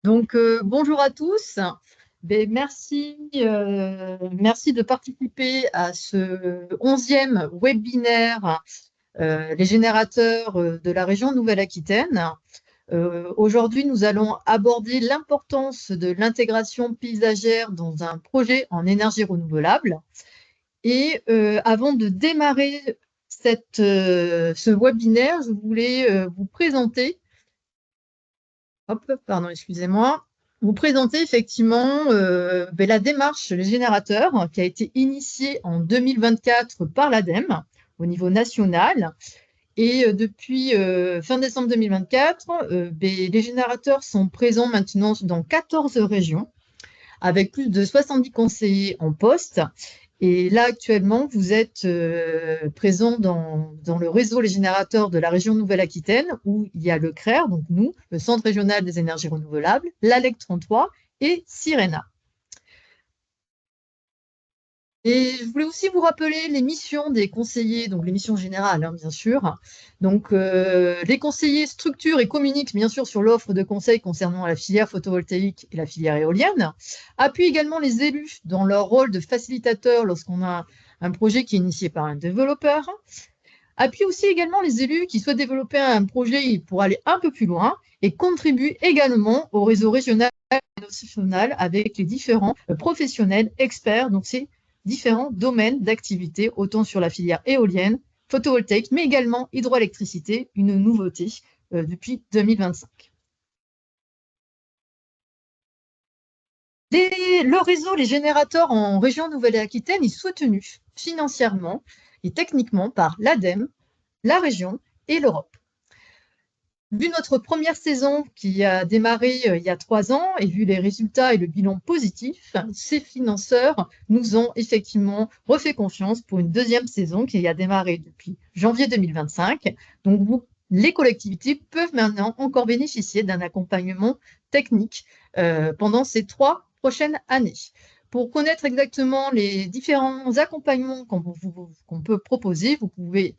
Bonjour à tous. Merci de participer à ce 11e webinaire, les générateurs de la région Nouvelle-Aquitaine. Aujourd'hui, nous allons aborder l'importance de l'intégration paysagère dans un projet en énergie renouvelable. Et avant de démarrer ce webinaire, je voulais vous présenter. Hop, pardon, excusez-moi. Vous présenter effectivement la démarche Les Générateurs qui a été initiée en 2024 par l'ADEME au niveau national. Et depuis fin décembre 2024, les générateurs sont présents maintenant dans 14 régions avec plus de 70 conseillers en poste. Et là, actuellement, vous êtes présent dans le réseau Les Générateurs de la région Nouvelle-Aquitaine, où il y a le CRER, donc nous, le Centre régional des énergies renouvelables, l'ALEC 33 et Sirena. Et je voulais aussi vous rappeler les missions des conseillers, donc les missions générales, hein, bien sûr. Donc, les conseillers structurent et communiquent, bien sûr, sur l'offre de conseils concernant la filière photovoltaïque et la filière éolienne. Appuient également les élus dans leur rôle de facilitateur lorsqu'on a un projet qui est initié par un développeur. Appuie aussi également les élus qui souhaitent développer un projet pour aller un peu plus loin et contribue également au réseau régional et national avec les différents professionnels experts. Donc, c'est différents domaines d'activité, autant sur la filière éolienne, photovoltaïque, mais également hydroélectricité, une nouveauté depuis 2025. Le réseau, les générateurs en région Nouvelle-Aquitaine est soutenu financièrement et techniquement par l'ADEME, la région et l'Europe. Vu notre première saison qui a démarré il y a 3 ans et vu les résultats et le bilan positif, ces financeurs nous ont effectivement refait confiance pour une deuxième saison qui a démarré depuis janvier 2025. Donc, les collectivités peuvent maintenant encore bénéficier d'un accompagnement technique pendant ces 3 prochaines années. Pour connaître exactement les différents accompagnements qu'on peut proposer, vous pouvez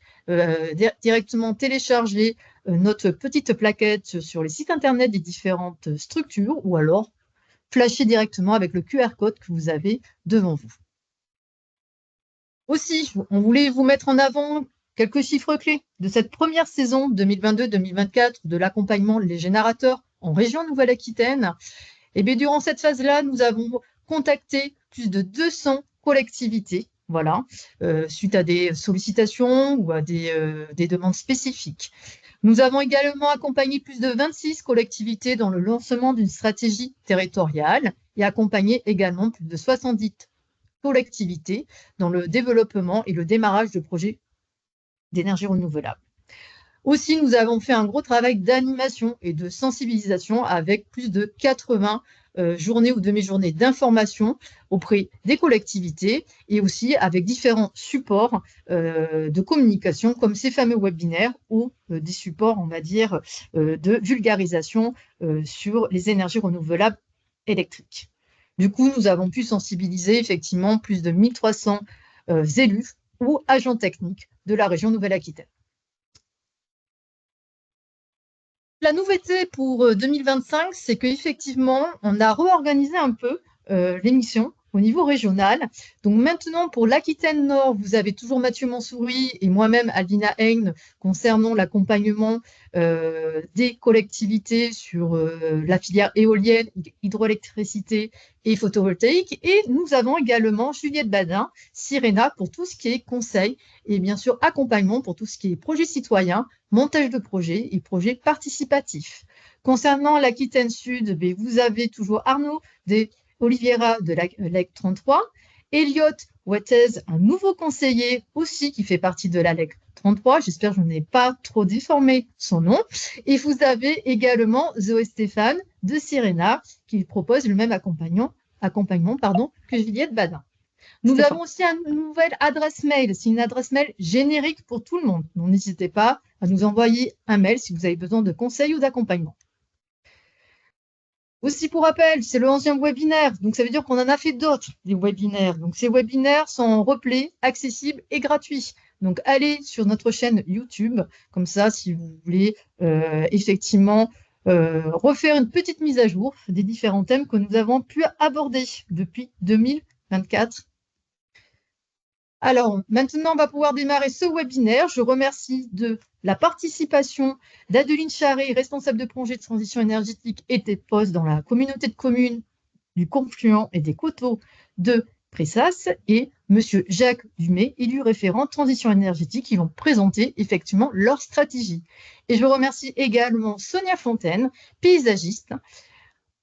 directement télécharger notre petite plaquette sur les sites internet des différentes structures ou alors flasher directement avec le QR code que vous avez devant vous. Aussi, on voulait vous mettre en avant quelques chiffres clés de cette première saison 2022-2024 de l'accompagnement Les Générateurs en région Nouvelle-Aquitaine. Et bien, durant cette phase-là, nous avons contacté plus de 200 collectivités, voilà, suite à des sollicitations ou à des demandes spécifiques. Nous avons également accompagné plus de 26 collectivités dans le lancement d'une stratégie territoriale et accompagné également plus de 70 collectivités dans le développement et le démarrage de projets d'énergie renouvelable. Aussi, nous avons fait un gros travail d'animation et de sensibilisation avec plus de 80 journées ou demi-journées d'information auprès des collectivités et aussi avec différents supports de communication comme ces fameux webinaires ou des supports, on va dire, de vulgarisation sur les énergies renouvelables électriques. Du coup, nous avons pu sensibiliser effectivement plus de 1300 élus ou agents techniques de la région Nouvelle-Aquitaine. La nouveauté pour 2025, c'est qu'effectivement, on a réorganisé un peu l'émission au niveau régional. Donc maintenant, pour l'Aquitaine Nord, vous avez toujours Mathieu Mansouri et moi-même, Alvina Hein, concernant l'accompagnement des collectivités sur la filière éolienne, hydroélectricité et photovoltaïque. Et nous avons également Juliette Badin, Sirena, pour tout ce qui est conseil et bien sûr accompagnement pour tout ce qui est projet citoyen, montage de projets et projets participatifs. Concernant l'Aquitaine Sud, vous avez toujours Arnaud de Oliveira de la LEC 33, Elliot Wattez, un nouveau conseiller aussi qui fait partie de la LEC 33. J'espère que je n'ai pas trop déformé son nom. Et vous avez également Zoé Stéphane de Sirena qui propose le même accompagnement que Juliette Badin. Nous avons aussi une nouvelle adresse mail. C'est une adresse mail générique pour tout le monde. Donc, n'hésitez pas à nous envoyer un mail si vous avez besoin de conseils ou d'accompagnement. Aussi, pour rappel, c'est le 11e webinaire. Donc, ça veut dire qu'on en a fait d'autres, des webinaires. Donc, ces webinaires sont en replay, accessibles et gratuits. Donc, allez sur notre chaîne YouTube. Comme ça, si vous voulez effectivement refaire une petite mise à jour des différents thèmes que nous avons pu aborder depuis 2024. Alors, maintenant, on va pouvoir démarrer ce webinaire. Je remercie de la participation d'Adeline Charret, responsable de projet de transition énergétique et TEPOS dans la communauté de communes du Confluent et des Coteaux de Pressas, et Monsieur Jacques Dumay, élu référent transition énergétique, qui vont présenter effectivement leur stratégie. Et je remercie également Sonia Fontaine, paysagiste,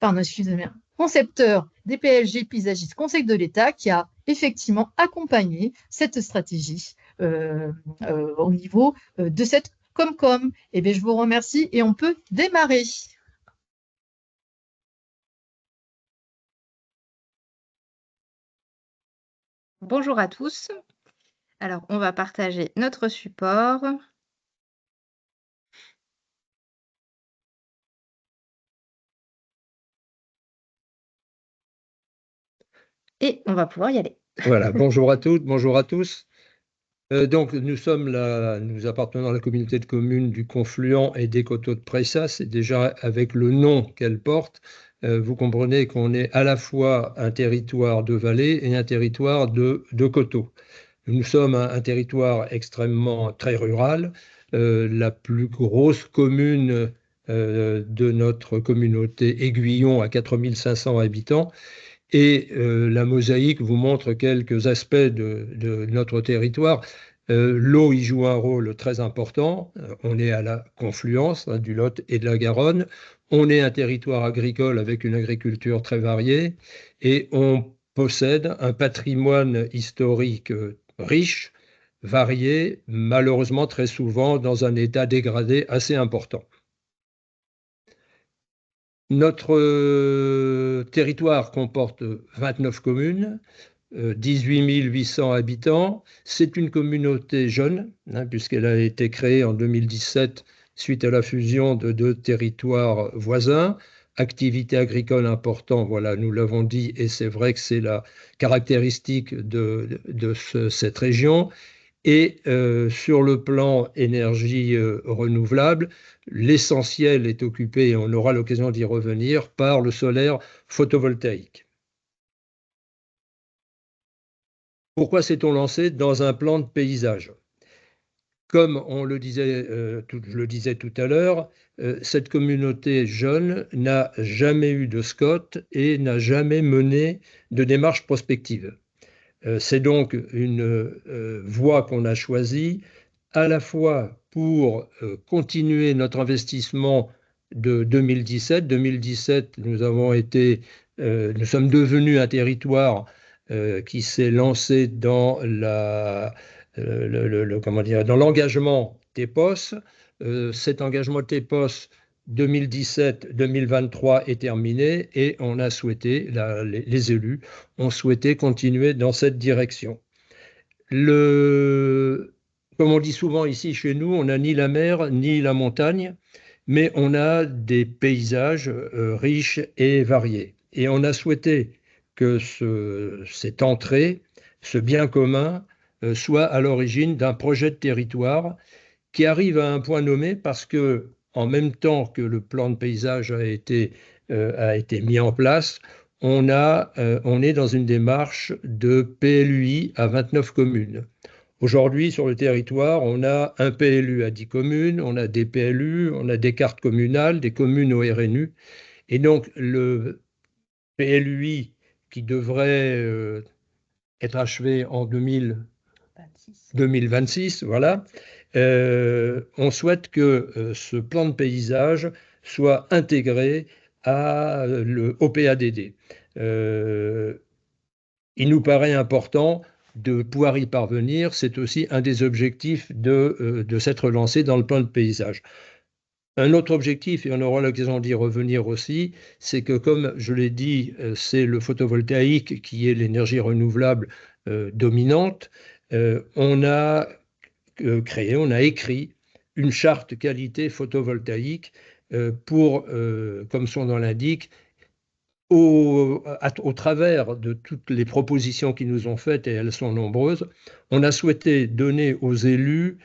excusez-moi, concepteur des PLG paysagistes Conseil de l'État, qui a effectivement accompagné cette stratégie au niveau de cette Comcom. Eh bien, je vous remercie et on peut démarrer. Bonjour à tous. Alors, on va partager notre support. Et on va pouvoir y aller. Voilà, bonjour à toutes, bonjour à tous. Donc, nous appartenons à la communauté de communes du Confluent et des Coteaux de Pressas, et déjà avec le nom qu'elle porte, vous comprenez qu'on est à la fois un territoire de vallée et un territoire de coteaux. Nous sommes un territoire extrêmement très rural. La plus grosse commune de notre communauté, Aiguillon, à 4500 habitants. Et la mosaïque vous montre quelques aspects de notre territoire. L'eau y joue un rôle très important. On est à la confluence du Lot et de la Garonne. On est un territoire agricole avec une agriculture très variée et on possède un patrimoine historique riche, varié, malheureusement très souvent dans un état dégradé assez important. Notre territoire comporte 29 communes, 18 800 habitants. C'est une communauté jeune, puisqu'elle a été créée en 2017 suite à la fusion de deux territoires voisins. Activité agricole importante, voilà, nous l'avons dit, et c'est vrai que c'est la caractéristique de cette région. Et sur le plan énergie renouvelable, l'essentiel est occupé, et on aura l'occasion d'y revenir, par le solaire photovoltaïque. Pourquoi s'est-on lancé dans un plan de paysage? Comme on le disait, je le disais tout à l'heure, cette communauté jeune n'a jamais eu de SCOT et n'a jamais mené de démarche prospective. C'est donc une voie qu'on a choisie à la fois pour continuer notre investissement de 2017. 2017, nous sommes devenus un territoire qui s'est lancé dans dans l'engagement TEPOS. Cet engagement TEPOS 2017-2023 est terminé et on a souhaité, les élus ont souhaité continuer dans cette direction. Comme on dit souvent ici chez nous, on n'a ni la mer ni la montagne, mais on a des paysages riches et variés. Et on a souhaité que cette entrée, ce bien commun, soit à l'origine d'un projet de territoire qui arrive à un point nommé parce que, en même temps que le plan de paysage a été mis en place, on est dans une démarche de PLUI à 29 communes. Aujourd'hui, sur le territoire, on a un PLU à 10 communes, on a des PLU, on a des cartes communales, des communes au RNU. Et donc, le PLUI qui devrait être achevé en 2026, voilà. On souhaite que ce plan de paysage soit intégré au PADD. Il nous paraît important de pouvoir y parvenir. C'est aussi un des objectifs de s'être lancé dans le plan de paysage. Un autre objectif, et on aura l'occasion d'y revenir aussi, c'est que, comme je l'ai dit, c'est le photovoltaïque qui est l'énergie renouvelable dominante. On a écrit une charte qualité photovoltaïque pour, comme son nom l'indique, au travers de toutes les propositions qui nous ont faites, et elles sont nombreuses, on a souhaité donner aux élus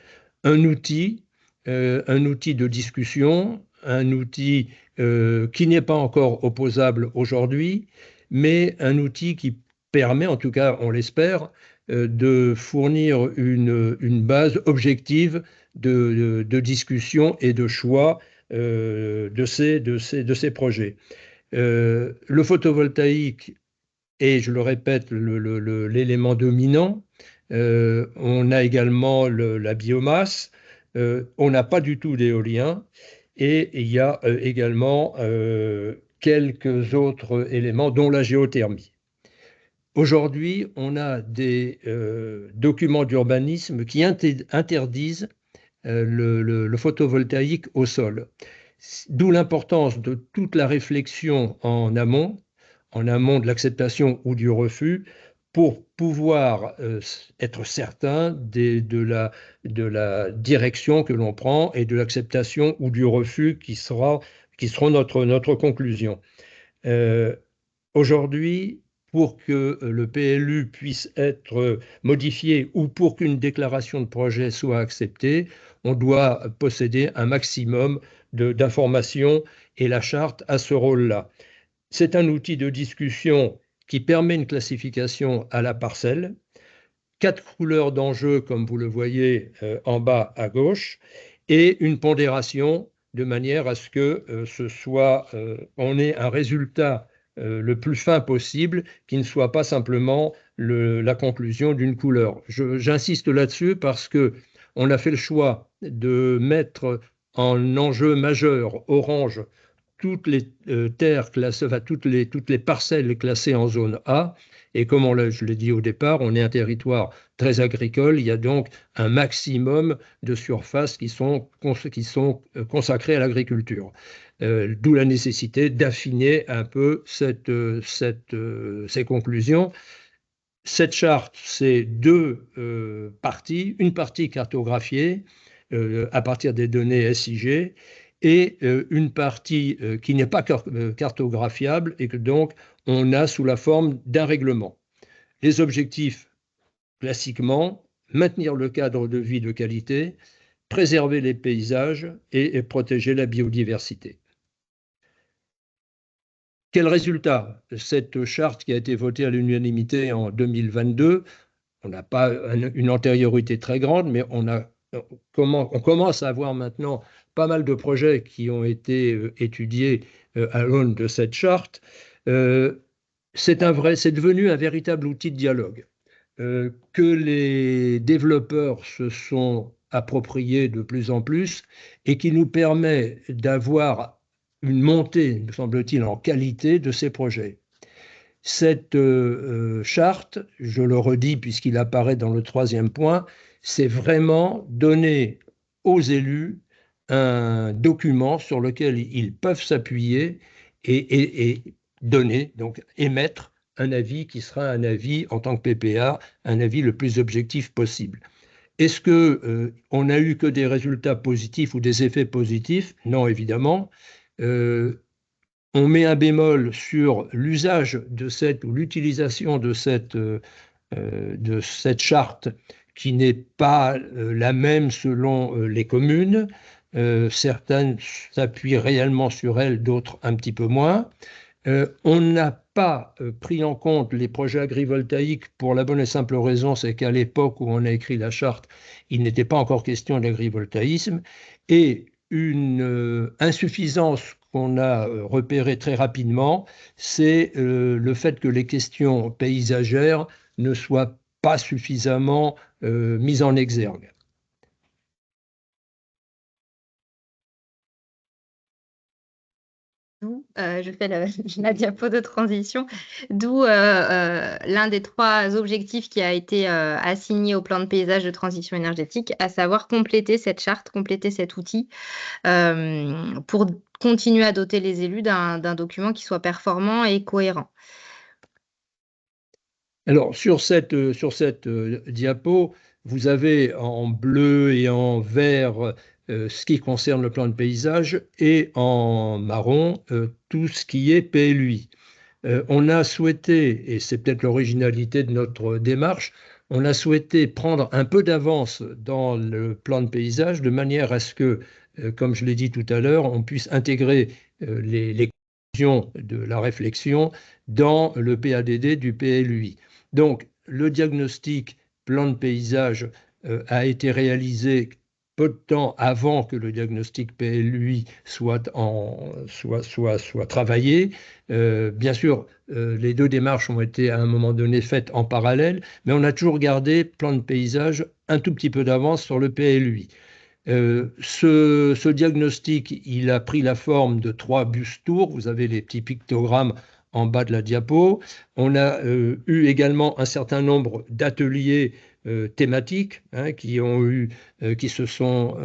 un outil de discussion, un outil qui n'est pas encore opposable aujourd'hui, mais un outil qui permet, en tout cas on l'espère, de fournir une base objective de discussion et de choix de ces projets. Le photovoltaïque est, je le répète, l'élément dominant. On a également la biomasse. On n'a pas du tout d'éolien. Et il y a également quelques autres éléments, dont la géothermie. Aujourd'hui, on a des documents d'urbanisme qui interdisent le photovoltaïque au sol. D'où l'importance de toute la réflexion en amont de l'acceptation ou du refus, pour pouvoir être certain de la direction que l'on prend et de l'acceptation ou du refus qui seront notre conclusion. Aujourd'hui, pour que le PLU puisse être modifié ou pour qu'une déclaration de projet soit acceptée, on doit posséder un maximum d'informations et la charte a ce rôle-là. C'est un outil de discussion qui permet une classification à la parcelle, 4 couleurs d'enjeu comme vous le voyez en bas à gauche, et une pondération de manière à ce que on ait un résultat le plus fin possible, qui ne soit pas simplement la conclusion d'une couleur. J'insiste là-dessus parce qu'on a fait le choix de mettre en enjeu majeur orange toutes les terres classées, enfin toutes les parcelles classées en zone A. Et comme je l'ai dit au départ, on est un territoire très agricole. Il y a donc un maximum de surfaces qui sont consacrées à l'agriculture. D'où la nécessité d'affiner un peu ces conclusions. Cette charte, c'est 2 parties. Une partie cartographiée à partir des données SIG, et une partie qui n'est pas cartographiable et que donc on a sous la forme d'un règlement. Les objectifs, classiquement, maintenir le cadre de vie de qualité, préserver les paysages et protéger la biodiversité. Quel résultat? Cette charte qui a été votée à l'unanimité en 2022, on n'a pas une antériorité très grande, mais on commence à avoir maintenant pas mal de projets qui ont été étudiés à l'aune de cette charte. C'est devenu un véritable outil de dialogue que les développeurs se sont appropriés de plus en plus et qui nous permet d'avoir une montée, me semble-t-il, en qualité de ces projets. Cette charte, je le redis puisqu'il apparaît dans le 3e point, c'est vraiment donner aux élus un document sur lequel ils peuvent s'appuyer et donner, donc émettre un avis qui sera un avis en tant que PPA, un avis le plus objectif possible. Est-ce qu'on n'a eu que des résultats positifs ou des effets positifs? Non, évidemment. On met un bémol sur l'usage ou l'utilisation de cette charte qui n'est pas la même selon les communes. Certaines s'appuient réellement sur elle, d'autres un petit peu moins. On n'a pas pris en compte les projets agrivoltaïques pour la bonne et simple raison, c'est qu'à l'époque où on a écrit la charte, il n'était pas encore question d'agrivoltaïsme. Et une insuffisance qu'on a repérée très rapidement, c'est le fait que les questions paysagères ne soient pas suffisamment mises en exergue. Je fais la diapo de transition, d'où l'un des 3 objectifs qui a été assigné au plan de paysage de transition énergétique, à savoir compléter cette charte, compléter cet outil pour continuer à doter les élus d'un document qui soit performant et cohérent. Alors, sur cette diapo, vous avez en bleu et en vert ce qui concerne le plan de paysage et en marron tout ce qui est PLUI. On a souhaité, et c'est peut-être l'originalité de notre démarche, on a souhaité prendre un peu d'avance dans le plan de paysage de manière à ce que, comme je l'ai dit tout à l'heure, on puisse intégrer les conclusions de la réflexion dans le PADD du PLUI. Donc, le diagnostic plan de paysage a été réalisé peu de temps avant que le diagnostic PLUI soit travaillé. Bien sûr, les deux démarches ont été à un moment donné faites en parallèle, mais on a toujours gardé plan de paysage un tout petit peu d'avance sur le PLUI. Ce diagnostic, il a pris la forme de 3 bus tours. Vous avez les petits pictogrammes en bas de la diapo. On a eu également un certain nombre d'ateliers thématiques qui se sont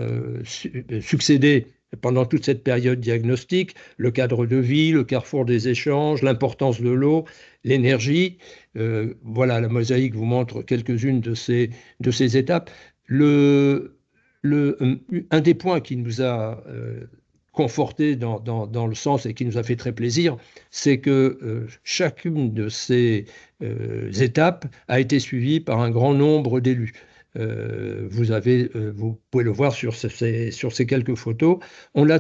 succédés pendant toute cette période diagnostique, le cadre de vie, le carrefour des échanges, l'importance de l'eau, l'énergie. Voilà, la mosaïque vous montre quelques-unes de ces étapes. Un des points qui nous a conforté dans le sens et qui nous a fait très plaisir, c'est que chacune de ces étapes a été suivie par un grand nombre d'élus. Vous pouvez le voir sur ces quelques photos. On a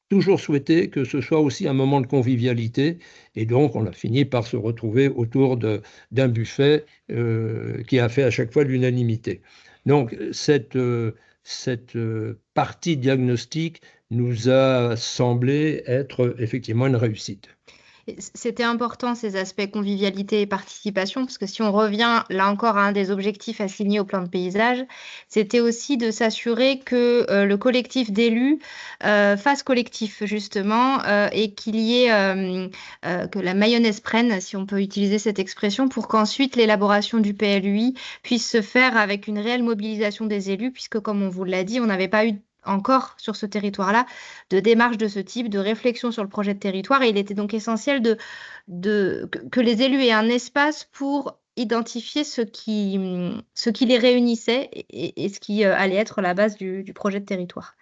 toujours souhaité que ce soit aussi un moment de convivialité, et donc on a fini par se retrouver autour d'un buffet qui a fait à chaque fois l'unanimité. Donc cette partie diagnostique nous a semblé être effectivement une réussite. C'était important, ces aspects convivialité et participation, parce que si on revient là encore à un des objectifs assignés au plan de paysage, c'était aussi de s'assurer que le collectif d'élus fasse collectif, justement, et qu'il y ait que la mayonnaise prenne, si on peut utiliser cette expression, pour qu'ensuite l'élaboration du PLUI puisse se faire avec une réelle mobilisation des élus, puisque comme on vous l'a dit, on n'avait pas eu encore sur ce territoire-là de démarche de ce type, de réflexion sur le projet de territoire. Et il était donc essentiel que les élus aient un espace pour identifier ce qui les réunissait et ce qui allait être la base du projet de territoire.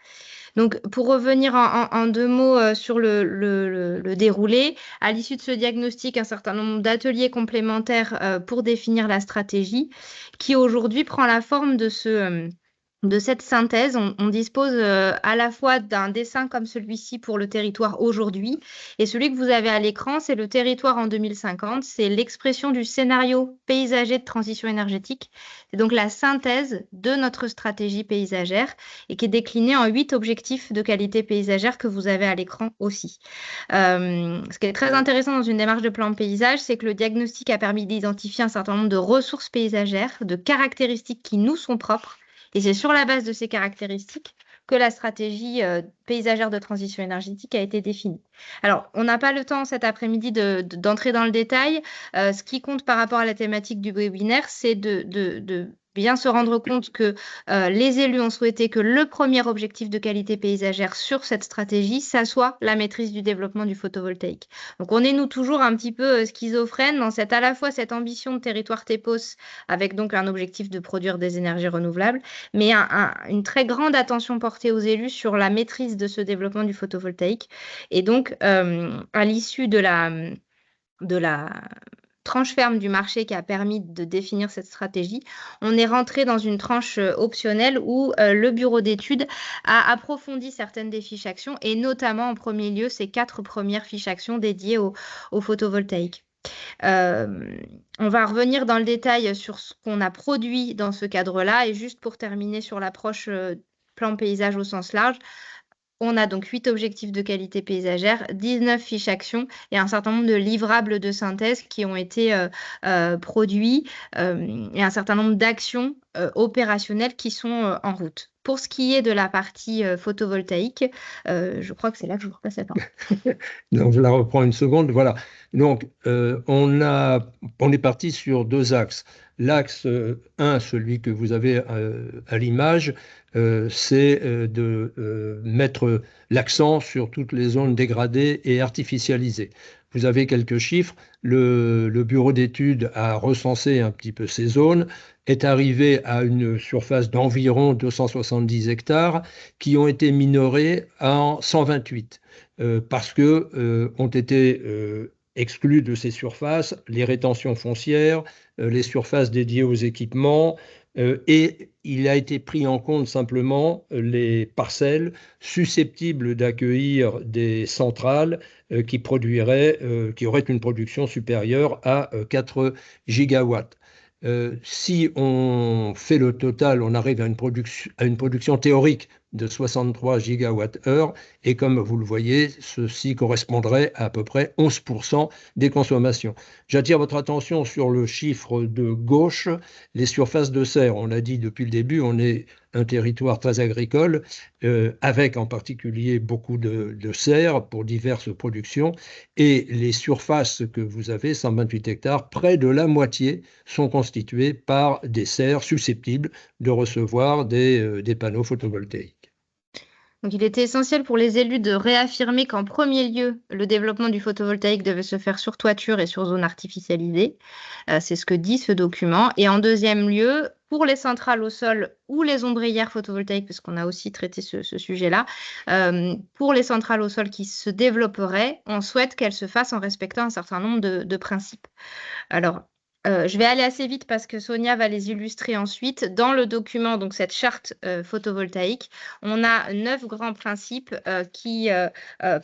Donc, pour revenir en 2 mots sur le déroulé, à l'issue de ce diagnostic, un certain nombre d'ateliers complémentaires pour définir la stratégie qui aujourd'hui prend la forme de cette synthèse. On dispose à la fois d'un dessin comme celui-ci pour le territoire aujourd'hui, et celui que vous avez à l'écran, c'est le territoire en 2050, c'est l'expression du scénario paysager de transition énergétique. C'est donc la synthèse de notre stratégie paysagère et qui est déclinée en 8 objectifs de qualité paysagère que vous avez à l'écran aussi. Ce qui est très intéressant dans une démarche de plan de paysage, c'est que le diagnostic a permis d'identifier un certain nombre de ressources paysagères, de caractéristiques qui nous sont propres. Et c'est sur la base de ces caractéristiques que la stratégie paysagère de transition énergétique a été définie. Alors, on n'a pas le temps cet après-midi d'entrer dans le détail. Ce qui compte par rapport à la thématique du webinaire, c'est de bien se rendre compte que les élus ont souhaité que le premier objectif de qualité paysagère sur cette stratégie, ça soit la maîtrise du développement du photovoltaïque. Donc, on est nous toujours un petit peu schizophrènes dans à la fois cette ambition de territoire TEPOS avec donc un objectif de produire des énergies renouvelables, mais une très grande attention portée aux élus sur la maîtrise de ce développement du photovoltaïque. Et donc, à l'issue de la tranche ferme du marché qui a permis de définir cette stratégie, on est rentré dans une tranche optionnelle où le bureau d'études a approfondi certaines des fiches actions et notamment en premier lieu ces 4 premières fiches actions dédiées au photovoltaïque. On va revenir dans le détail sur ce qu'on a produit dans ce cadre-là et juste pour terminer sur l'approche plan paysage au sens large, on a donc 8 objectifs de qualité paysagère, 19 fiches actions et un certain nombre de livrables de synthèse qui ont été produits et un certain nombre d'actions opérationnelles qui sont en route. Pour ce qui est de la partie photovoltaïque, je crois que c'est là que je vous repasse la parole. Donc, je la reprends une seconde. Voilà. Donc, on est parti sur 2 axes. L'axe 1, celui que vous avez à l'image, c'est de mettre l'accent sur toutes les zones dégradées et artificialisées. Vous avez quelques chiffres. Le bureau d'études a recensé un petit peu ces zones, est arrivé à une surface d'environ 270 hectares qui ont été minorés en 128 parce que ont été exclut de ces surfaces les rétentions foncières, les surfaces dédiées aux équipements, et il a été pris en compte simplement les parcelles susceptibles d'accueillir des centrales qui auraient une production supérieure à 4 gigawatts. Si on fait le total, on arrive à une production théorique de 63 gigawattheures, et comme vous le voyez, ceci correspondrait à peu près 11% des consommations. J'attire votre attention sur le chiffre de gauche, les surfaces de serre. On l'a dit depuis le début, on est un territoire très agricole, avec en particulier beaucoup de serres pour diverses productions, et les surfaces que vous avez, 128 hectares, près de la moitié sont constituées par des serres susceptibles de recevoir des panneaux photovoltaïques. Donc, il était essentiel pour les élus de réaffirmer qu'en premier lieu, le développement du photovoltaïque devait se faire sur toiture et sur zone artificialisée. C'est ce que dit ce document. Et en deuxième lieu, pour les centrales au sol ou les ombrières photovoltaïques, parce qu'on a aussi traité ce sujet-là, pour les centrales au sol qui se développeraient, on souhaite qu'elles se fassent en respectant un certain nombre de principes. Alors, je vais aller assez vite parce que Sonia va les illustrer ensuite. Dans le document, donc cette charte photovoltaïque, on a 9 grands principes qui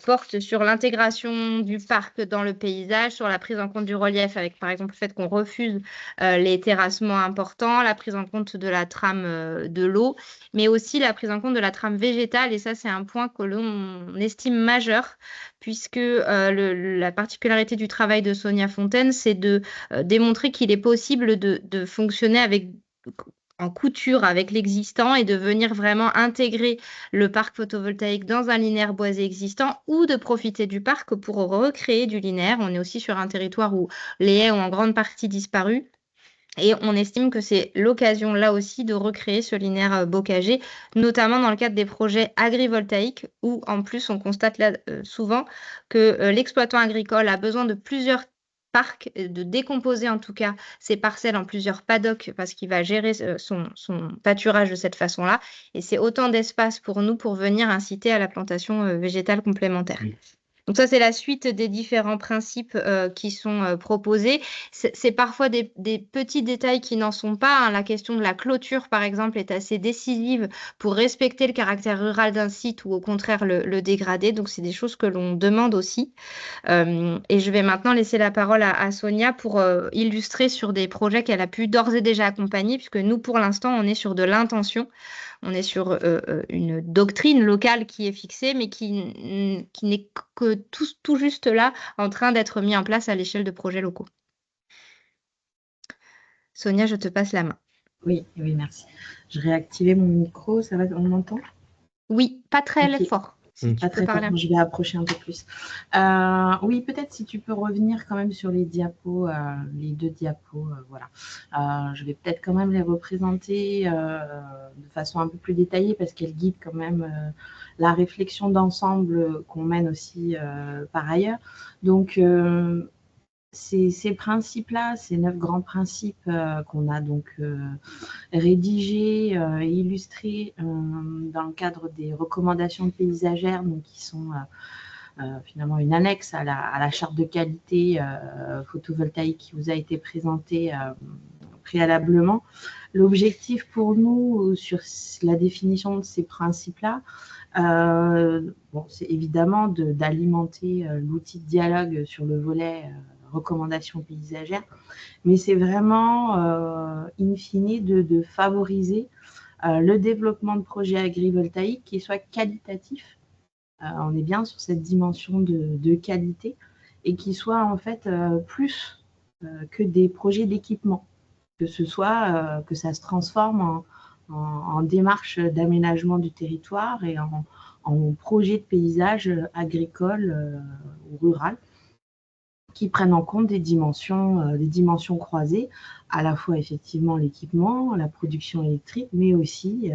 portent sur l'intégration du parc dans le paysage, sur la prise en compte du relief avec par exemple le fait qu'on refuse les terrassements importants, la prise en compte de la trame de l'eau, mais aussi la prise en compte de la trame végétale. Et ça, c'est un point que l'on estime majeur puisque la particularité du travail de Sonia Fontaine, c'est de démontrer qu'il est possible de fonctionner en couture avec l'existant et de venir vraiment intégrer le parc photovoltaïque dans un linéaire boisé existant ou de profiter du parc pour recréer du linéaire. On est aussi sur un territoire où les haies ont en grande partie disparu. Et on estime que c'est l'occasion là aussi de recréer ce linéaire bocager, notamment dans le cadre des projets agrivoltaïques où en plus on constate là souvent que l'exploitant agricole a besoin de plusieurs parcs, de décomposer en tout cas ses parcelles en plusieurs paddocks parce qu'il va gérer son pâturage de cette façon-là. Et c'est autant d'espace pour nous pour venir inciter à la plantation végétale complémentaire. Oui. Donc ça, c'est la suite des différents principes qui sont proposés. C'est parfois des petits détails qui n'en sont pas. Hein. La question de la clôture, par exemple, est assez décisive pour respecter le caractère rural d'un site ou au contraire le dégrader. Donc, c'est des choses que l'on demande aussi. Et je vais maintenant laisser la parole à Sonia pour illustrer sur des projets qu'elle a pu d'ores et déjà accompagner, puisque nous, pour l'instant, on est sur de l'intention. On est sur une doctrine locale qui est fixée, mais qui n'est que tout juste là, en train d'être mis en place à l'échelle de projets locaux. Sonia, je te passe la main. Oui, merci. Je réactivais mon micro, ça va, on m'entend? Oui, pas très fort. Si pas très fort, je vais approcher un peu plus. Oui, peut-être si tu peux revenir quand même sur les diapos, les 2 diapos, voilà. Je vais peut-être quand même les représenter de façon un peu plus détaillée parce qu'elles guident quand même la réflexion d'ensemble qu'on mène aussi par ailleurs. Donc, ces principes-là, ces 9 grands principes qu'on a donc rédigés et illustrés dans le cadre des recommandations paysagères, donc qui sont finalement une annexe à la charte de qualité photovoltaïque qui vous a été présentée préalablement. L'objectif pour nous sur la définition de ces principes-là, c'est évidemment d'alimenter l'outil de dialogue sur le volet recommandations paysagères, mais c'est vraiment, in fine, de favoriser le développement de projets agrivoltaïques qui soient qualitatifs. On est bien sur cette dimension de qualité et qui soient en fait plus que des projets d'équipement, que ce soit que ça se transforme en démarche d'aménagement du territoire et en projet de paysage agricole ou rural, qui prennent en compte des dimensions croisées, à la fois effectivement l'équipement, la production électrique, mais aussi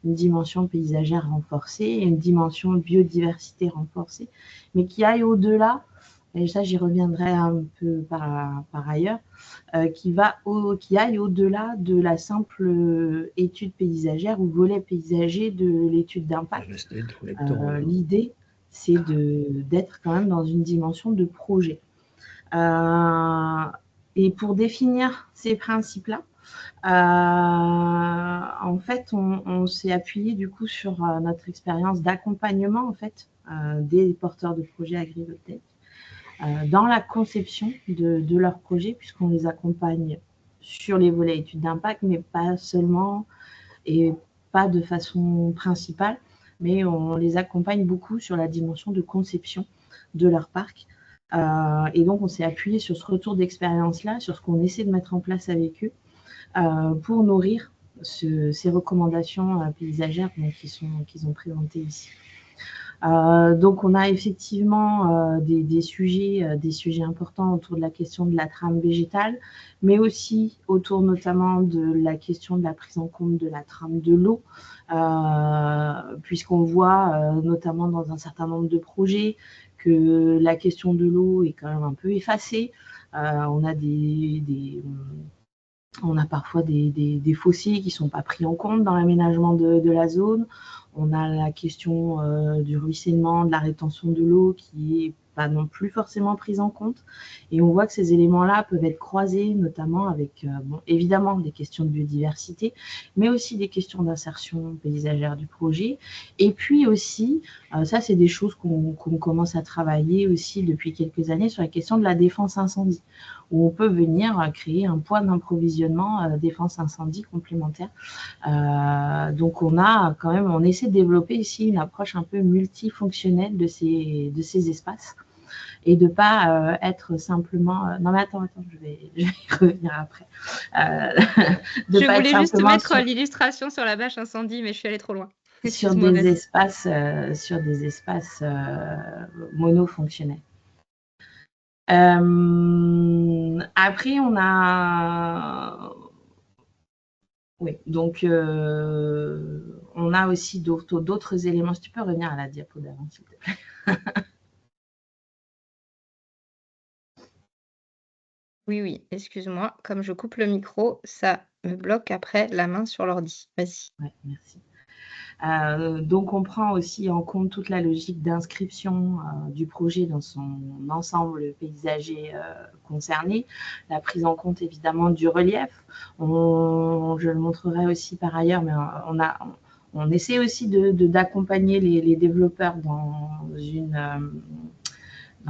une dimension paysagère renforcée et une dimension biodiversité renforcée, mais qui aille au-delà, et ça j'y reviendrai un peu par ailleurs, qui aille au-delà de la simple étude paysagère ou volet paysager de l'étude d'impact. L'idée, c'est d'être quand même dans une dimension de projet. Et pour définir ces principes-là, en fait, on s'est appuyé du coup sur notre expérience d'accompagnement en fait des porteurs de projets agrivoltaïques dans la conception de leurs projets, puisqu'on les accompagne sur les volets études d'impact, mais pas seulement et pas de façon principale, mais on les accompagne beaucoup sur la dimension de conception de leur parc. Et donc, on s'est appuyé sur ce retour d'expérience-là, sur ce qu'on essaie de mettre en place avec eux pour nourrir ces recommandations paysagères qu'ils ont présentées ici. Donc, on a effectivement des sujets importants autour de la question de la trame végétale, mais aussi autour notamment de la question de la prise en compte de la trame de l'eau, puisqu'on voit notamment dans un certain nombre de projets que la question de l'eau est quand même un peu effacée. On a parfois des fossés qui ne sont pas pris en compte dans l'aménagement de la zone. On a la question du ruissellement, de la rétention de l'eau qui n'est pas non plus forcément prise en compte. Et on voit que ces éléments-là peuvent être croisés, notamment avec, évidemment, des questions de biodiversité, mais aussi des questions d'insertion paysagère du projet. Et puis aussi, ça, c'est des choses qu'on commence à travailler aussi depuis quelques années sur la question de la défense incendie, où on peut venir créer un point d'approvisionnement défense incendie complémentaire. Donc, on essaie de développer ici une approche un peu multifonctionnelle de ces espaces et de ne pas être simplement… non, mais attends, je vais y revenir après. Je voulais juste mettre l'illustration sur la bâche incendie, mais je suis allée trop loin. Sur des espaces monofonctionnels. Après, on a… Oui, donc on a aussi d'autres éléments. Si tu peux revenir à la diapo d'avant, s'il te plaît. Oui, excuse-moi. Comme je coupe le micro, ça me bloque après la main sur l'ordi. Vas-y. Oui, merci. Donc, on prend aussi en compte toute la logique d'inscription du projet dans son ensemble paysager concerné, la prise en compte évidemment du relief. Je le montrerai aussi par ailleurs, mais on essaie aussi d'accompagner les développeurs dans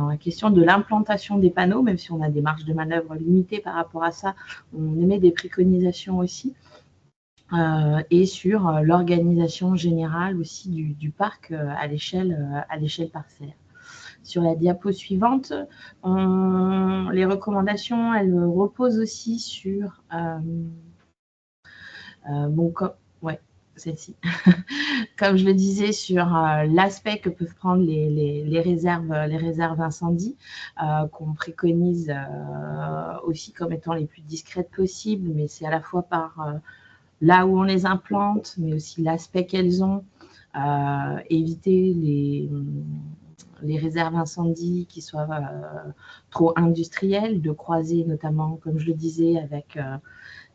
la question de l'implantation des panneaux, même si on a des marges de manœuvre limitées par rapport à ça, on émet des préconisations aussi. Et sur l'organisation générale aussi du parc à l'échelle parcellaire. Sur la diapo suivante, les recommandations, elles reposent aussi sur… celle-ci. Comme je le disais, sur l'aspect que peuvent prendre les réserves incendies, qu'on préconise aussi comme étant les plus discrètes possibles, mais c'est à la fois par… là où on les implante, mais aussi l'aspect qu'elles ont, éviter les réserves incendies qui soient trop industrielles, de croiser notamment, comme je le disais, avec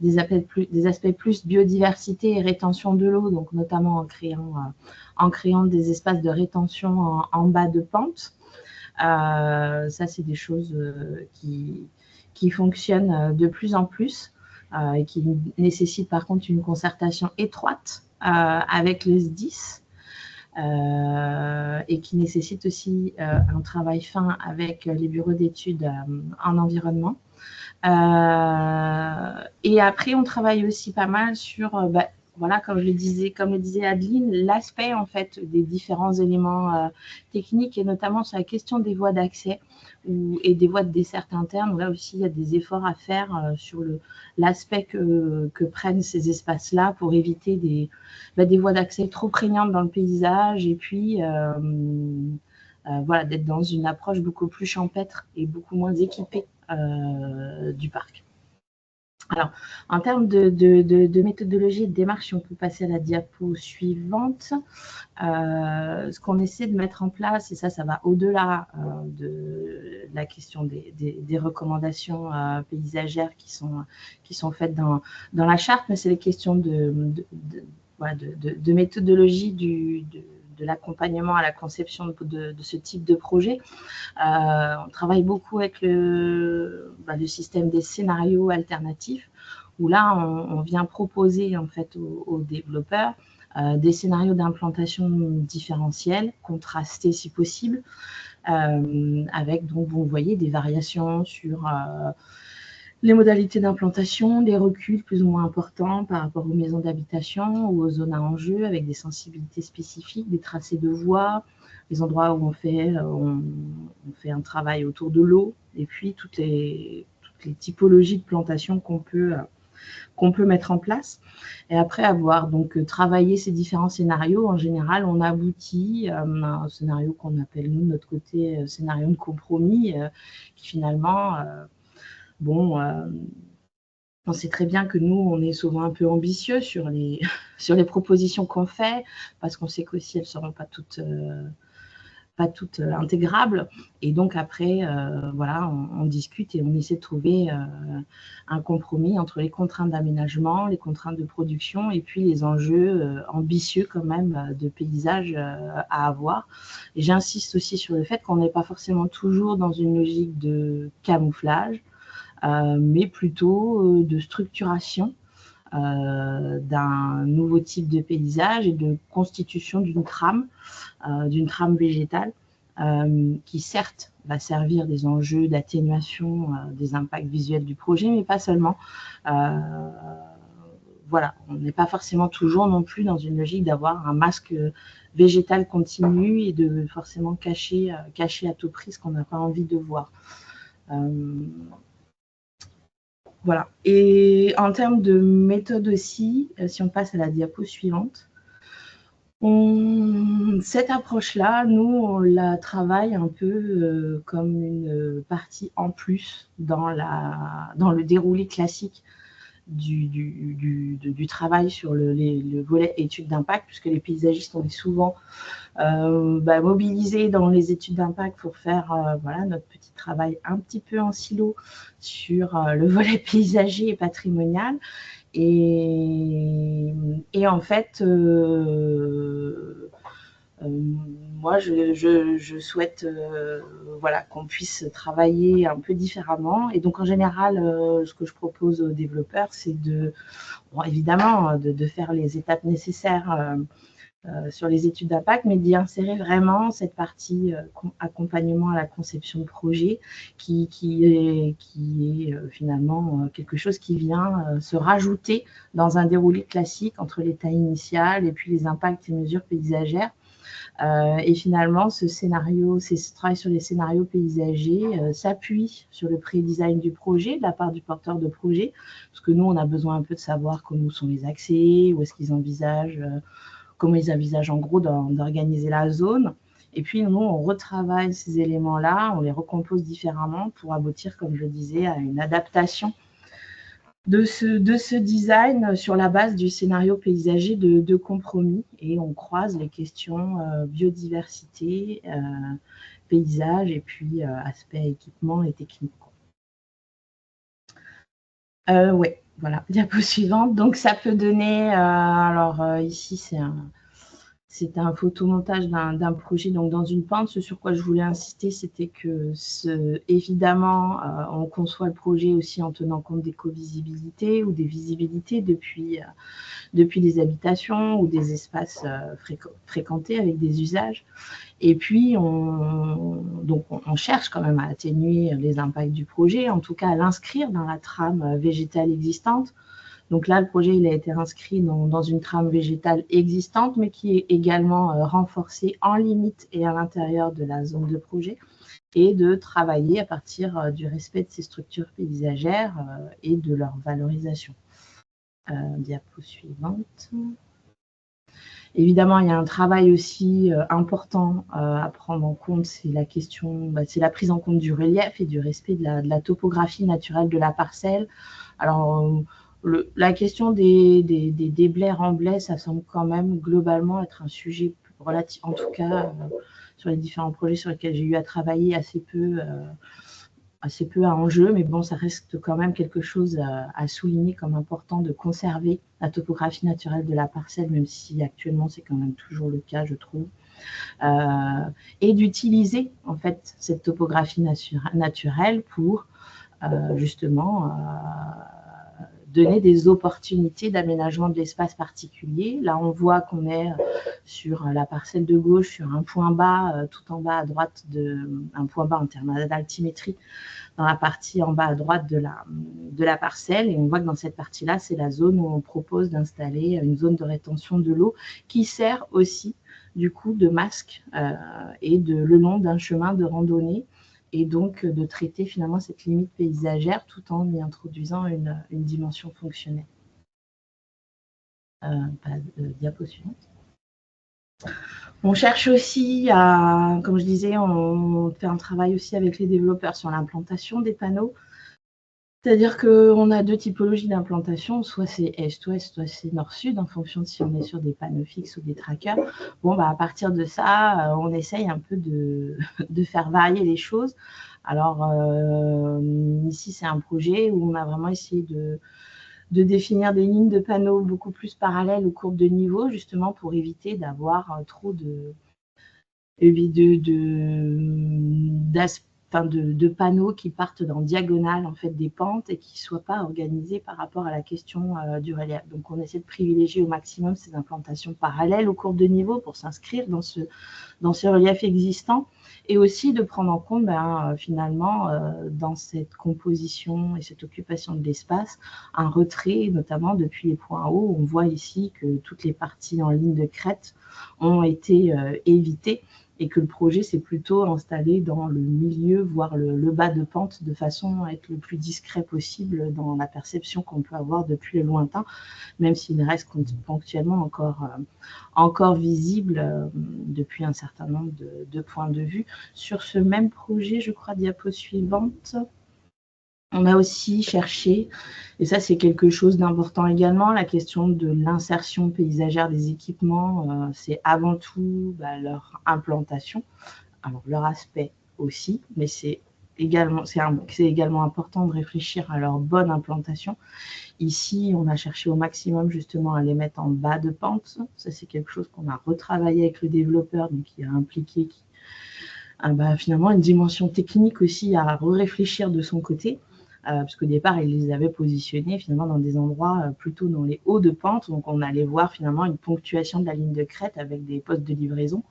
des aspects plus biodiversité et rétention de l'eau, donc notamment en créant des espaces de rétention en bas de pente. Ça, c'est des choses qui fonctionnent de plus en plus. Et qui nécessite par contre une concertation étroite avec le SDIS et qui nécessite aussi un travail fin avec les bureaux d'études en environnement. Et après, on travaille aussi pas mal sur, voilà, comme le disait Adeline, l'aspect en fait des différents éléments techniques et notamment sur la question des voies d'accès et des voies de desserte interne. Là aussi, il y a des efforts à faire sur l'aspect que prennent ces espaces-là pour éviter des voies d'accès trop prégnantes dans le paysage et puis voilà, d'être dans une approche beaucoup plus champêtre et beaucoup moins équipée du parc. Alors, en termes de méthodologie et de démarche, si on peut passer à la diapo suivante, ce qu'on essaie de mettre en place, et ça va au-delà de la question des recommandations paysagères qui sont faites dans la charte, mais c'est les questions de méthodologie l'accompagnement à la conception de ce type de projet. On travaille beaucoup avec le système des scénarios alternatifs, où là, on vient proposer en fait aux développeurs des scénarios d'implantation différentiels, contrastés si possible, avec, donc, vous voyez, des variations sur les modalités d'implantation, des reculs plus ou moins importants par rapport aux maisons d'habitation ou aux zones à enjeu, avec des sensibilités spécifiques, des tracés de voies, les endroits où on fait un travail autour de l'eau, et puis toutes les typologies de plantation qu'on peut mettre en place. Et après avoir donc travaillé ces différents scénarios, en général, on aboutit à un scénario qu'on appelle, nous, de notre côté, scénario de compromis, qui finalement, on sait très bien que nous, on est souvent un peu ambitieux sur les propositions qu'on fait, parce qu'on sait qu'aussi elles ne seront pas toutes intégrables. Et donc après, voilà, on discute et on essaie de trouver un compromis entre les contraintes d'aménagement, les contraintes de production et puis les enjeux ambitieux quand même de paysage à avoir. Et j'insiste aussi sur le fait qu'on n'est pas forcément toujours dans une logique de camouflage, mais plutôt de structuration d'un nouveau type de paysage et de constitution d'une trame végétale qui certes va servir des enjeux d'atténuation des impacts visuels du projet, mais pas seulement. Voilà, on n'est pas forcément toujours non plus dans une logique d'avoir un masque végétal continu et de forcément cacher à tout prix ce qu'on n'a pas envie de voir. Voilà. Et en termes de méthode aussi, si on passe à la diapo suivante, cette approche-là, nous, on la travaille un peu comme une partie en plus dans le déroulé classique du travail sur le volet études d'impact, puisque les paysagistes, on est souvent mobilisés dans les études d'impact pour faire voilà, notre petit travail un petit peu en silo sur le volet paysager et patrimonial. Et en fait, moi, je souhaite voilà, qu'on puisse travailler un peu différemment. Et donc, en général, ce que je propose aux développeurs, c'est évidemment de faire les étapes nécessaires sur les études d'impact, mais d'y insérer vraiment cette partie accompagnement à la conception de projet qui est finalement quelque chose qui vient se rajouter dans un déroulé classique entre l'état initial et puis les impacts et mesures paysagères. Et finalement, ce travail sur les scénarios paysagers s'appuie sur le pré-design du projet de la part du porteur de projet, parce que nous, on a besoin un peu de savoir comment sont les accès, où est-ce qu'ils envisagent, comment ils envisagent en gros d'organiser la zone. Et puis, nous, on retravaille ces éléments-là, on les recompose différemment pour aboutir, comme je le disais, à une adaptation de ce design sur la base du scénario paysager de compromis. Et on croise les questions biodiversité, paysage et puis aspect équipement et technique. Ouais, voilà, diapo suivante. Donc, ça peut donner, ici, c'est un photomontage d'un projet donc dans une pente. Ce sur quoi je voulais insister, c'était que évidemment, on conçoit le projet aussi en tenant compte des co-visibilités ou des visibilités depuis des habitations ou des espaces fréquentés avec des usages. Et puis, on cherche quand même à atténuer les impacts du projet, en tout cas à l'inscrire dans la trame végétale existante. Donc là, le projet il a été inscrit dans une trame végétale existante, mais qui est également renforcée en limite et à l'intérieur de la zone de projet, et de travailler à partir du respect de ces structures paysagères et de leur valorisation. Diapo suivante. Évidemment, il y a un travail aussi important à prendre en compte, c'est la question, c'est la prise en compte du relief et du respect de la topographie naturelle de la parcelle. Alors, la question des blés remblais, ça semble quand même globalement être un sujet relatif, en tout cas sur les différents projets sur lesquels j'ai eu à travailler, assez peu à enjeu, mais bon, ça reste quand même quelque chose à souligner comme important de conserver la topographie naturelle de la parcelle, même si actuellement c'est quand même toujours le cas, je trouve. et d'utiliser en fait cette topographie naturelle pour justement donner des opportunités d'aménagement de l'espace particulier. Là, on voit qu'on est sur la parcelle de gauche, sur un point bas, tout en bas à droite, un point bas en termes d'altimétrie, dans la partie en bas à droite de la parcelle. Et on voit que dans cette partie-là, c'est la zone où on propose d'installer une zone de rétention de l'eau qui sert aussi, du coup, de masque et le long d'un chemin de randonnée, et donc de traiter finalement cette limite paysagère tout en y introduisant une dimension fonctionnelle. Diapo suivante. On cherche aussi à, comme je disais, on fait un travail aussi avec les développeurs sur l'implantation des panneaux. C'est-à-dire qu'on a deux typologies d'implantation, soit c'est est-ouest, soit c'est nord-sud, en fonction de si on est sur des panneaux fixes ou des trackers. Bon, bah, à partir de ça, on essaye un peu de faire varier les choses. Alors, ici, c'est un projet où on a vraiment essayé de définir des lignes de panneaux beaucoup plus parallèles aux courbes de niveau, justement pour éviter d'avoir trop de panneaux qui partent en diagonale en fait, des pentes et qui ne soient pas organisés par rapport à la question du relief. Donc, on essaie de privilégier au maximum ces implantations parallèles aux courbes de niveau pour s'inscrire dans ce relief existant, et aussi de prendre en compte finalement dans cette composition et cette occupation de l'espace un retrait, notamment depuis les points hauts. On voit ici que toutes les parties en ligne de crête ont été évitées, et que le projet s'est plutôt installé dans le milieu, voire le bas de pente, de façon à être le plus discret possible dans la perception qu'on peut avoir depuis le lointain, même s'il reste ponctuellement encore visible depuis un certain nombre de points de vue. Sur ce même projet, je crois, diapo suivante, on a aussi cherché, et ça c'est quelque chose d'important également, la question de l'insertion paysagère des équipements. C'est avant tout leur implantation, alors leur aspect aussi, mais c'est également important de réfléchir à leur bonne implantation. Ici, on a cherché au maximum justement à les mettre en bas de pente. Ça c'est quelque chose qu'on a retravaillé avec le développeur, donc qui a impliqué finalement une dimension technique aussi à réfléchir de son côté. Parce qu'au départ, il les avait positionnés finalement dans des endroits plutôt dans les hauts de pente. Donc, on allait voir finalement une ponctuation de la ligne de crête avec des postes de livraison.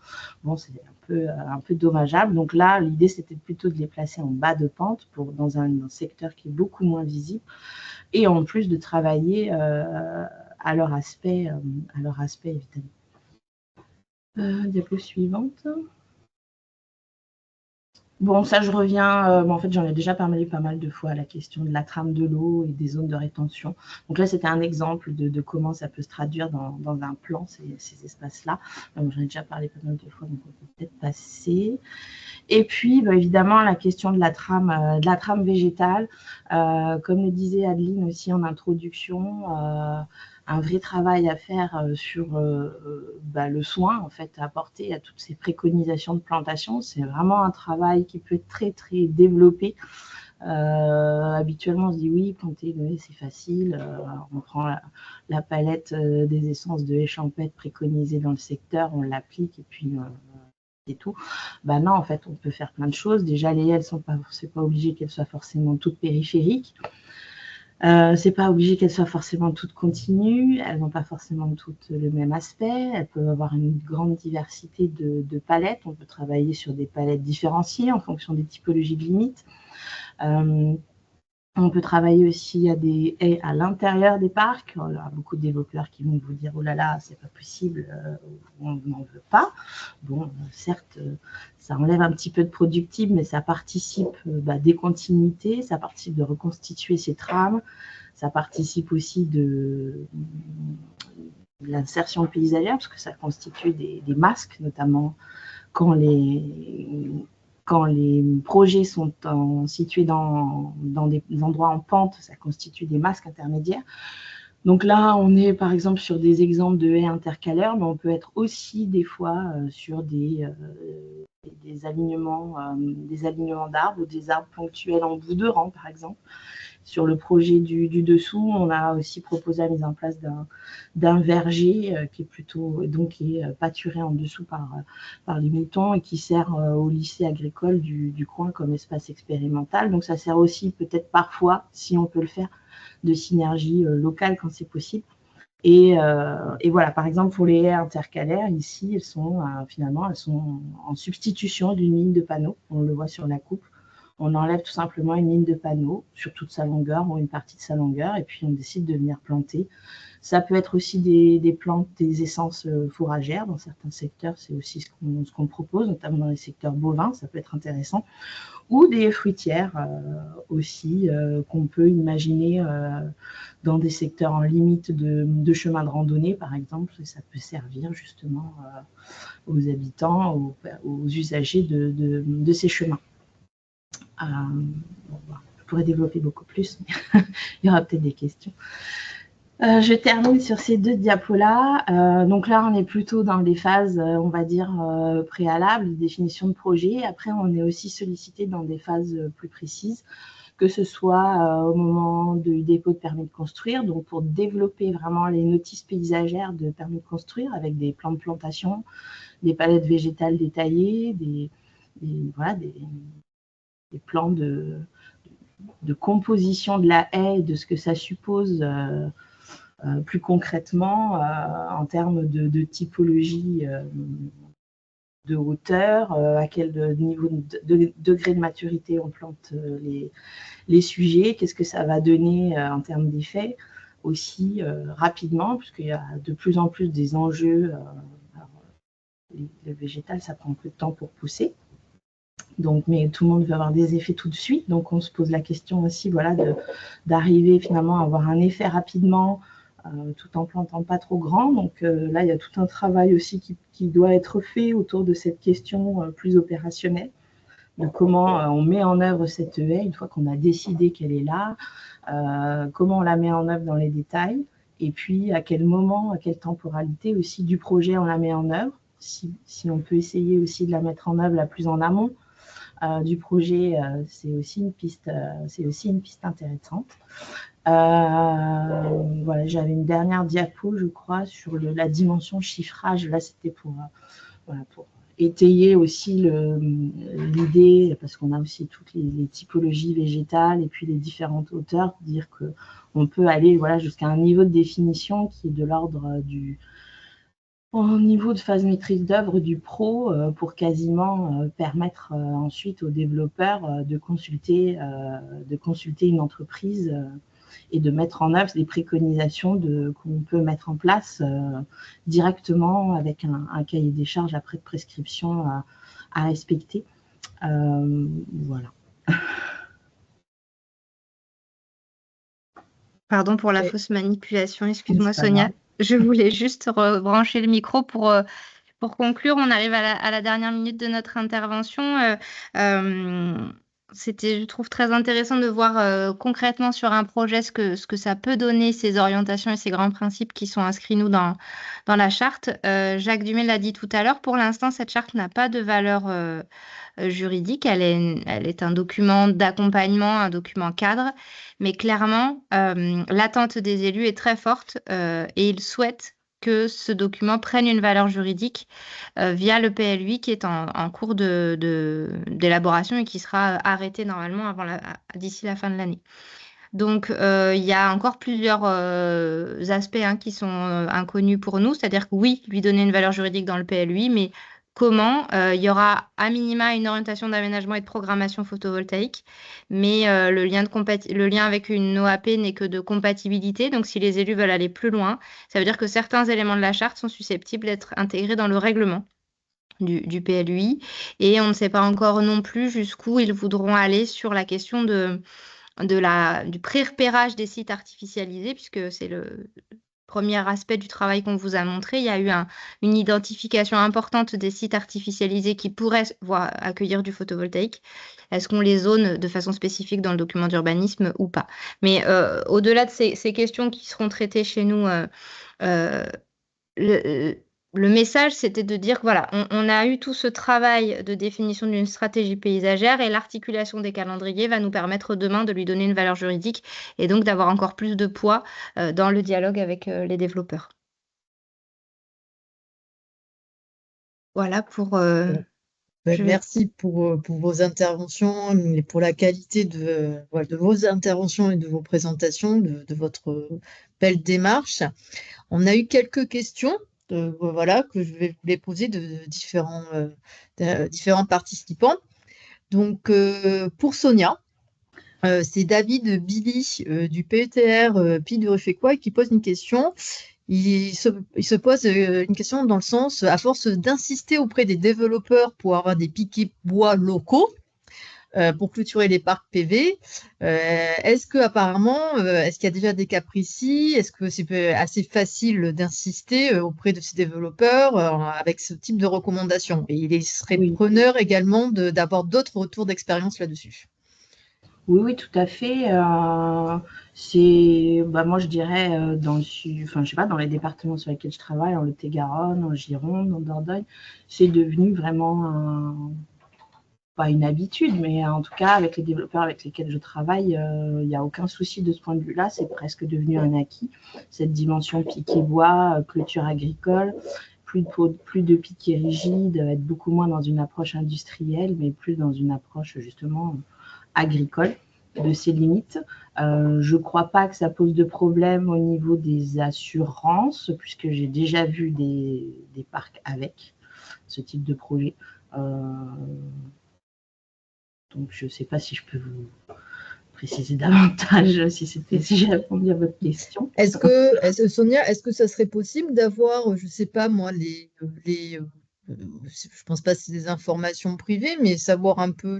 Bon, c'est un peu dommageable. Donc là, l'idée, c'était plutôt de les placer en bas de pente dans un secteur qui est beaucoup moins visible. Et en plus de travailler à leur aspect évidemment. Diapo suivante. Bon, ça, je reviens, en fait, j'en ai déjà parlé pas mal de fois, à la question de la trame de l'eau et des zones de rétention. Donc là, c'était un exemple de comment ça peut se traduire dans un plan, ces espaces-là. J'en ai déjà parlé pas mal de fois, donc on peut peut-être passer. Et puis, évidemment, la question de la trame végétale. Comme le disait Adeline aussi en introduction, un vrai travail à faire sur le soin en fait, à apporter à toutes ces préconisations de plantation. C'est vraiment un travail qui peut être très, très développé. Habituellement, on se dit oui, planter c'est facile. On prend la palette des essences de haies champêtres préconisées dans le secteur, on l'applique et puis et tout. Non, en fait, on peut faire plein de choses. Déjà, les haies, c'est pas obligé qu'elles soient forcément toutes périphériques. C'est pas obligé qu'elles soient forcément toutes continues, elles n'ont pas forcément toutes le même aspect, elles peuvent avoir une grande diversité de palettes. On peut travailler sur des palettes différenciées en fonction des typologies de limites. On peut travailler aussi à des haies à l'intérieur des parcs. Il y a beaucoup de développeurs qui vont vous dire « Oh là là, c'est pas possible, on n'en veut pas ». Bon, certes, ça enlève un petit peu de productible, mais ça participe des continuités, ça participe de reconstituer ces trames, ça participe aussi de l'insertion paysagère, parce que ça constitue des masques, notamment quand les projets sont situés dans des endroits en pente, ça constitue des masques intermédiaires. Donc là, on est par exemple sur des exemples de haies intercalaires, mais on peut être aussi des fois sur des des alignements d'arbres ou des arbres ponctuels en bout de rang, par exemple. Sur le projet du dessous, on a aussi proposé la mise en place d'un verger qui est pâturé en dessous par les moutons et qui sert au lycée agricole du coin comme espace expérimental. Donc ça sert aussi peut-être parfois, si on peut le faire, de synergie locale quand c'est possible. Et voilà, par exemple, pour les haies intercalaires, ici, elles sont en substitution d'une ligne de panneau. On le voit sur la coupe. On enlève tout simplement une ligne de panneau sur toute sa longueur ou une partie de sa longueur et puis on décide de venir planter. Ça peut être aussi des plantes, des essences fourragères. Dans certains secteurs, c'est aussi ce qu'on propose, notamment dans les secteurs bovins, ça peut être intéressant. Ou des fruitières aussi qu'on peut imaginer dans des secteurs en limite de chemin de randonnée, par exemple. Et ça peut servir justement aux habitants, aux usagers de ces chemins. Je pourrais développer beaucoup plus, mais il y aura peut-être des questions. Je termine sur ces 2 diapos-là. Donc là, on est plutôt dans les phases, on va dire, préalables, définition de projet. Après, on est aussi sollicité dans des phases plus précises, que ce soit au moment du dépôt de permis de construire, donc pour développer vraiment les notices paysagères de permis de construire avec des plans de plantation, des palettes végétales détaillées, des plans de composition de la haie, de ce que ça suppose plus concrètement en termes de typologie de hauteur, à quel niveau de degré de maturité on plante les sujets, qu'est-ce que ça va donner en termes d'effet aussi rapidement, puisqu'il y a de plus en plus des enjeux. Le végétal, ça prend un peu de temps pour pousser. Donc, mais tout le monde veut avoir des effets tout de suite. Donc, on se pose la question aussi d'arriver finalement à avoir un effet rapidement tout en plantant pas trop grand. Donc là, il y a tout un travail aussi qui doit être fait autour de cette question plus opérationnelle, de comment on met en œuvre cette haie une fois qu'on a décidé qu'elle est là, comment on la met en œuvre dans les détails, et puis à quel moment, à quelle temporalité aussi du projet on la met en œuvre, si on peut essayer aussi de la mettre en œuvre la plus en amont du projet, c'est aussi une piste intéressante. Voilà, j'avais une dernière diapo, je crois, sur la dimension chiffrage. Là, c'était pour étayer aussi l'idée, parce qu'on a aussi toutes les typologies végétales et puis les différentes hauteurs, dire qu'on peut aller jusqu'à un niveau de définition qui est de l'ordre au niveau de phase maîtrise d'œuvre du pro pour quasiment permettre ensuite aux développeurs de consulter une entreprise et de mettre en œuvre des préconisations qu'on peut mettre en place directement avec un cahier des charges après de prescription à respecter. Voilà. Pardon pour la fausse manipulation, excuse-moi Sonia. Je voulais juste rebrancher le micro pour conclure. On arrive à la dernière minute de notre intervention. C'était, je trouve, très intéressant de voir concrètement sur un projet ce que ça peut donner, ces orientations et ces grands principes qui sont inscrits, nous, dans la charte. Jacques Dumay l'a dit tout à l'heure, pour l'instant, cette charte n'a pas de valeur juridique. Elle est un document d'accompagnement, un document cadre, mais clairement, l'attente des élus est très forte et ils souhaitent que ce document prenne une valeur juridique via le PLUI qui est en cours d'élaboration et qui sera arrêté normalement d'ici la fin de l'année. Donc, il y a encore plusieurs aspects qui sont inconnus pour nous, c'est-à-dire que oui, lui donner une valeur juridique dans le PLUI, mais comment il y aura à minima une orientation d'aménagement et de programmation photovoltaïque, mais le lien avec une OAP n'est que de compatibilité. Donc, si les élus veulent aller plus loin, ça veut dire que certains éléments de la charte sont susceptibles d'être intégrés dans le règlement du PLUI. Et on ne sait pas encore non plus jusqu'où ils voudront aller sur la question du pré-repérage des sites artificialisés, puisque c'est le premier aspect du travail qu'on vous a montré. Il y a eu une identification importante des sites artificialisés qui pourraient accueillir du photovoltaïque. Est-ce qu'on les zone de façon spécifique dans le document d'urbanisme ou pas? Mais au-delà de ces questions qui seront traitées chez nous, le message, c'était de dire, voilà, on a eu tout ce travail de définition d'une stratégie paysagère et l'articulation des calendriers va nous permettre demain de lui donner une valeur juridique et donc d'avoir encore plus de poids dans le dialogue avec les développeurs. Voilà pour... Merci pour vos interventions et pour la qualité de vos interventions et de vos présentations, de votre belle démarche. On a eu quelques questions voilà, que je vais vous les poser de différents participants. Donc, pour Sonia, c'est David Billy du PETR Pays de Ruffécois qui pose une question. Il se pose une question dans le sens, à force d'insister auprès des développeurs pour avoir des piquets bois locaux, pour clôturer les parcs PV, est-ce qu'il y a déjà des cas précis? Est-ce que c'est assez facile d'insister auprès de ces développeurs avec ce type de recommandations? Et il serait preneur également d'avoir d'autres retours d'expérience là-dessus. Oui, tout à fait. Moi, je dirais dans le sud, enfin, je sais pas, dans les départements sur lesquels je travaille, en Lot-et-Garonne, en Gironde, en Dordogne, c'est devenu vraiment pas une habitude, mais en tout cas, avec les développeurs avec lesquels je travaille, il n'y a aucun souci de ce point de vue-là. C'est presque devenu un acquis, cette dimension piquet bois, clôture agricole, plus de piquets rigides, être beaucoup moins dans une approche industrielle, mais plus dans une approche justement agricole, de ses limites. Je ne crois pas que ça pose de problème au niveau des assurances, puisque j'ai déjà vu des parcs avec ce type de projet. Donc, je ne sais pas si je peux vous préciser davantage si j'ai répondu à votre question. Sonia, est-ce que ça serait possible d'avoir, je ne sais pas moi, je ne pense pas que c'est des informations privées, mais savoir un peu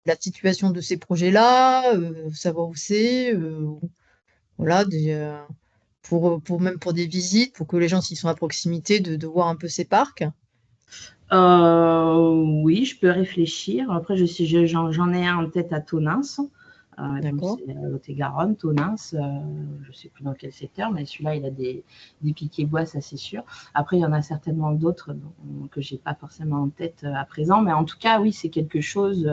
la situation de ces projets-là, savoir où c'est, voilà, même pour des visites, pour que les gens, s'ils sont à proximité, de voir un peu ces parcs? Oui, je peux réfléchir. Après, j'en ai un en tête à Tonins. D'accord. C'est Lot-et-Garonne, Tonins. Je ne sais plus dans quel secteur, mais celui-là, il a des piquets bois, ça c'est sûr. Après, il y en a certainement d'autres que je n'ai pas forcément en tête à présent. Mais en tout cas, oui, c'est quelque chose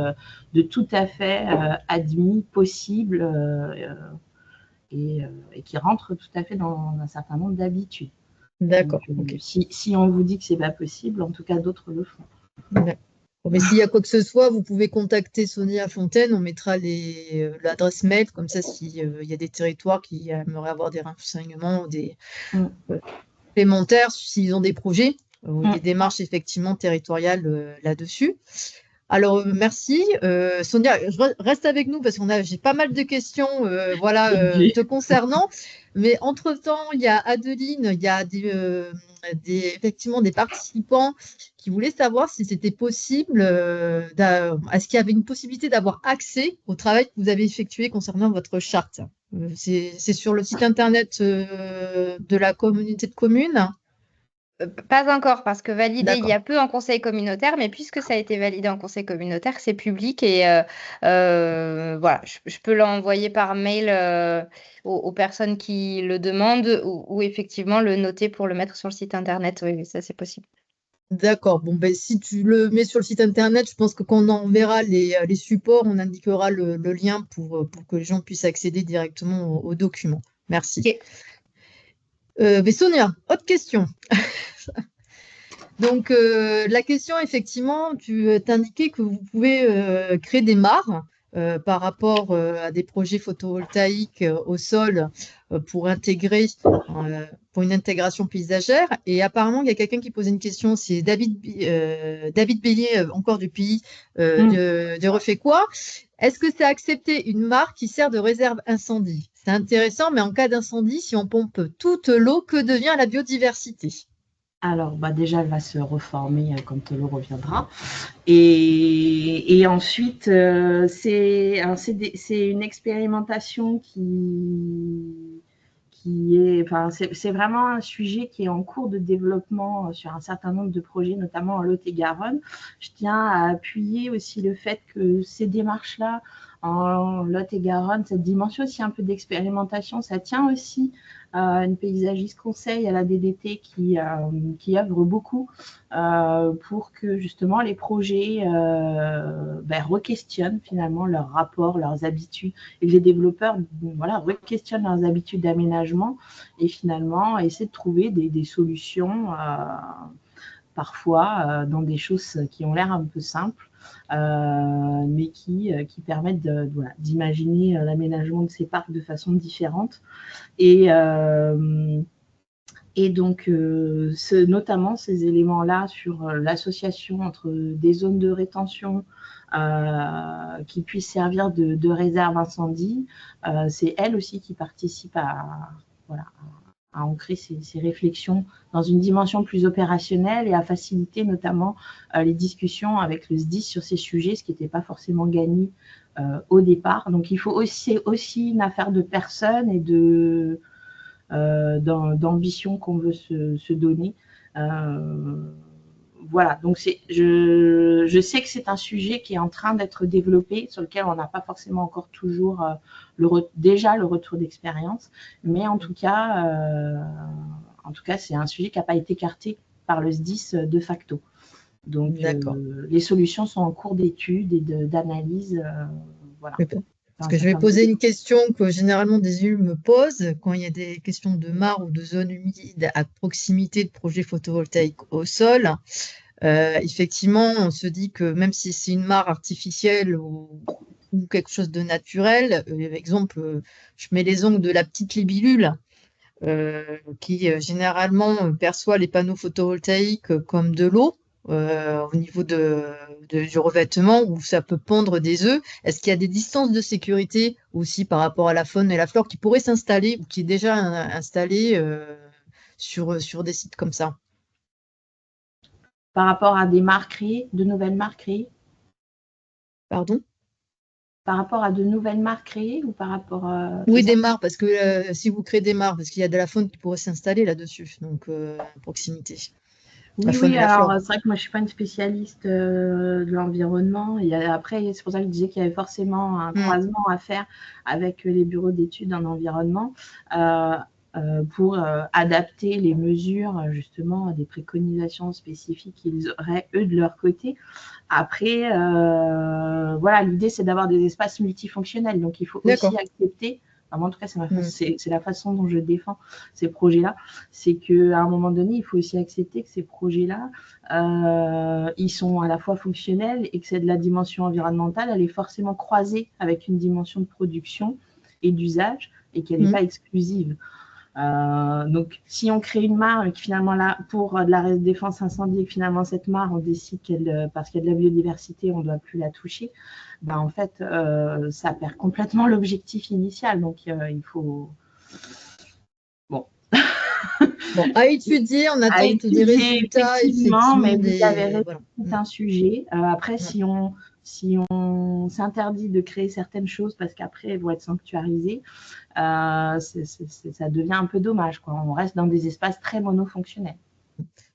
de tout à fait admis, possible et qui rentre tout à fait dans un certain nombre d'habitudes. D'accord. Donc, Okay. si on vous dit que ce n'est pas possible, en tout cas, d'autres le font. Ouais. Mais s'il y a quoi que ce soit, vous pouvez contacter Sonia Fontaine. On mettra l'adresse mail, comme ça, s'il y a des territoires qui aimeraient avoir des renseignements ou des complémentaires, s'ils ont des projets ou des démarches effectivement territoriales là-dessus. Alors, merci. Sonia, reste avec nous parce j'ai pas mal de questions te concernant. Mais entre-temps, il y a Adeline, il y a effectivement des participants qui voulaient savoir si c'était possible, est-ce qu'il y avait une possibilité d'avoir accès au travail que vous avez effectué concernant votre charte. C'est sur le site internet de la communauté de communes. Pas encore, parce que validé il y a peu en conseil communautaire, mais puisque ça a été validé en conseil communautaire, c'est public et voilà, je peux l'envoyer par mail aux personnes qui le demandent ou effectivement le noter pour le mettre sur le site internet. Oui, ça c'est possible. D'accord. Bon, si tu le mets sur le site internet, je pense que quand on enverra les supports, on indiquera le lien pour que les gens puissent accéder directement aux documents. Merci. Okay. Mais Sonia, autre question. Donc, la question, effectivement, tu t'indiquais que vous pouvez créer des mares par rapport à des projets photovoltaïques au sol pour une intégration paysagère. Et apparemment, il y a quelqu'un qui posait une question, c'est David Bélier, encore du pays de Ruffécois. Est-ce que c'est accepter une mare qui sert de réserve incendie? C'est intéressant, mais en cas d'incendie, si on pompe toute l'eau, que devient la biodiversité? Alors, déjà, elle va se reformer quand l'eau reviendra. Et ensuite, c'est une expérimentation c'est vraiment un sujet qui est en cours de développement sur un certain nombre de projets, notamment en Lot-et-Garonne. Je tiens à appuyer aussi le fait que ces démarches-là, en Lot-et-Garonne, cette dimension aussi un peu d'expérimentation, ça tient aussi à une paysagiste conseil à la DDT qui œuvre beaucoup pour que justement les projets re-questionnent finalement leur rapport, leurs habitudes, et que les développeurs re-questionnent leurs habitudes d'aménagement et finalement essaient de trouver des solutions parfois dans des choses qui ont l'air un peu simples, mais qui permettent d'imaginer l'aménagement de ces parcs de façon différente. Et donc, notamment ces éléments-là sur l'association entre des zones de rétention qui puissent servir de réserve incendie, c'est elle aussi qui participe à ancrer ces réflexions dans une dimension plus opérationnelle et à faciliter notamment les discussions avec le SDIS sur ces sujets, ce qui n'était pas forcément gagné au départ. Donc, il faut aussi une affaire de personnes et d'ambition qu'on veut se donner. Voilà, donc je sais que c'est un sujet qui est en train d'être développé, sur lequel on n'a pas forcément encore toujours déjà le retour d'expérience, mais en tout cas c'est un sujet qui n'a pas été écarté par le SDIS de facto. Donc, les solutions sont en cours d'étude et d'analyse. Voilà. Parce que je vais poser une question que généralement des élus me posent quand il y a des questions de mares ou de zones humides à proximité de projets photovoltaïques au sol. Effectivement, on se dit que même si c'est une mare artificielle ou quelque chose de naturel, exemple, je mets les ongles de la petite libellule qui généralement perçoit les panneaux photovoltaïques comme de l'eau. Au niveau du revêtement où ça peut pondre des œufs. Est-ce qu'il y a des distances de sécurité aussi par rapport à la faune et la flore qui pourraient s'installer ou qui est déjà installée sur des sites comme ça? Par rapport à des mares créées, de nouvelles mares créées? Pardon? Par rapport à de nouvelles mares créées ou par rapport à... Oui, des mares, parce que si vous créez des mares, parce qu'il y a de la faune qui pourrait s'installer là-dessus, donc à proximité. Oui, alors c'est vrai que moi je ne suis pas une spécialiste de l'environnement. Et après, c'est pour ça que je disais qu'il y avait forcément un croisement à faire avec les bureaux d'études en environnement pour adapter les mesures justement à des préconisations spécifiques qu'ils auraient eux de leur côté. Après, voilà, l'idée c'est d'avoir des espaces multifonctionnels. Donc il faut aussi accepter. En tout cas, c'est la façon dont je défends ces projets-là. C'est qu'à un moment donné, il faut aussi accepter que ces projets-là, ils sont à la fois fonctionnels et que c'est de la dimension environnementale, elle est forcément croisée avec une dimension de production et d'usage et qu'elle n'est pas exclusive. Donc, si on crée une mare qui finalement là pour de la défense incendie et que finalement cette mare on décide parce qu'il y a de la biodiversité on ne doit plus la toucher, ben en fait ça perd complètement l'objectif initial. Donc il faut bon à étudier, on attend des résultats effectivement, mais vous avez raison, c'est un sujet. Après si on s'interdit de créer certaines choses parce qu'après elles vont être sanctuarisées, ça devient un peu dommage, quoi. On reste dans des espaces très monofonctionnels.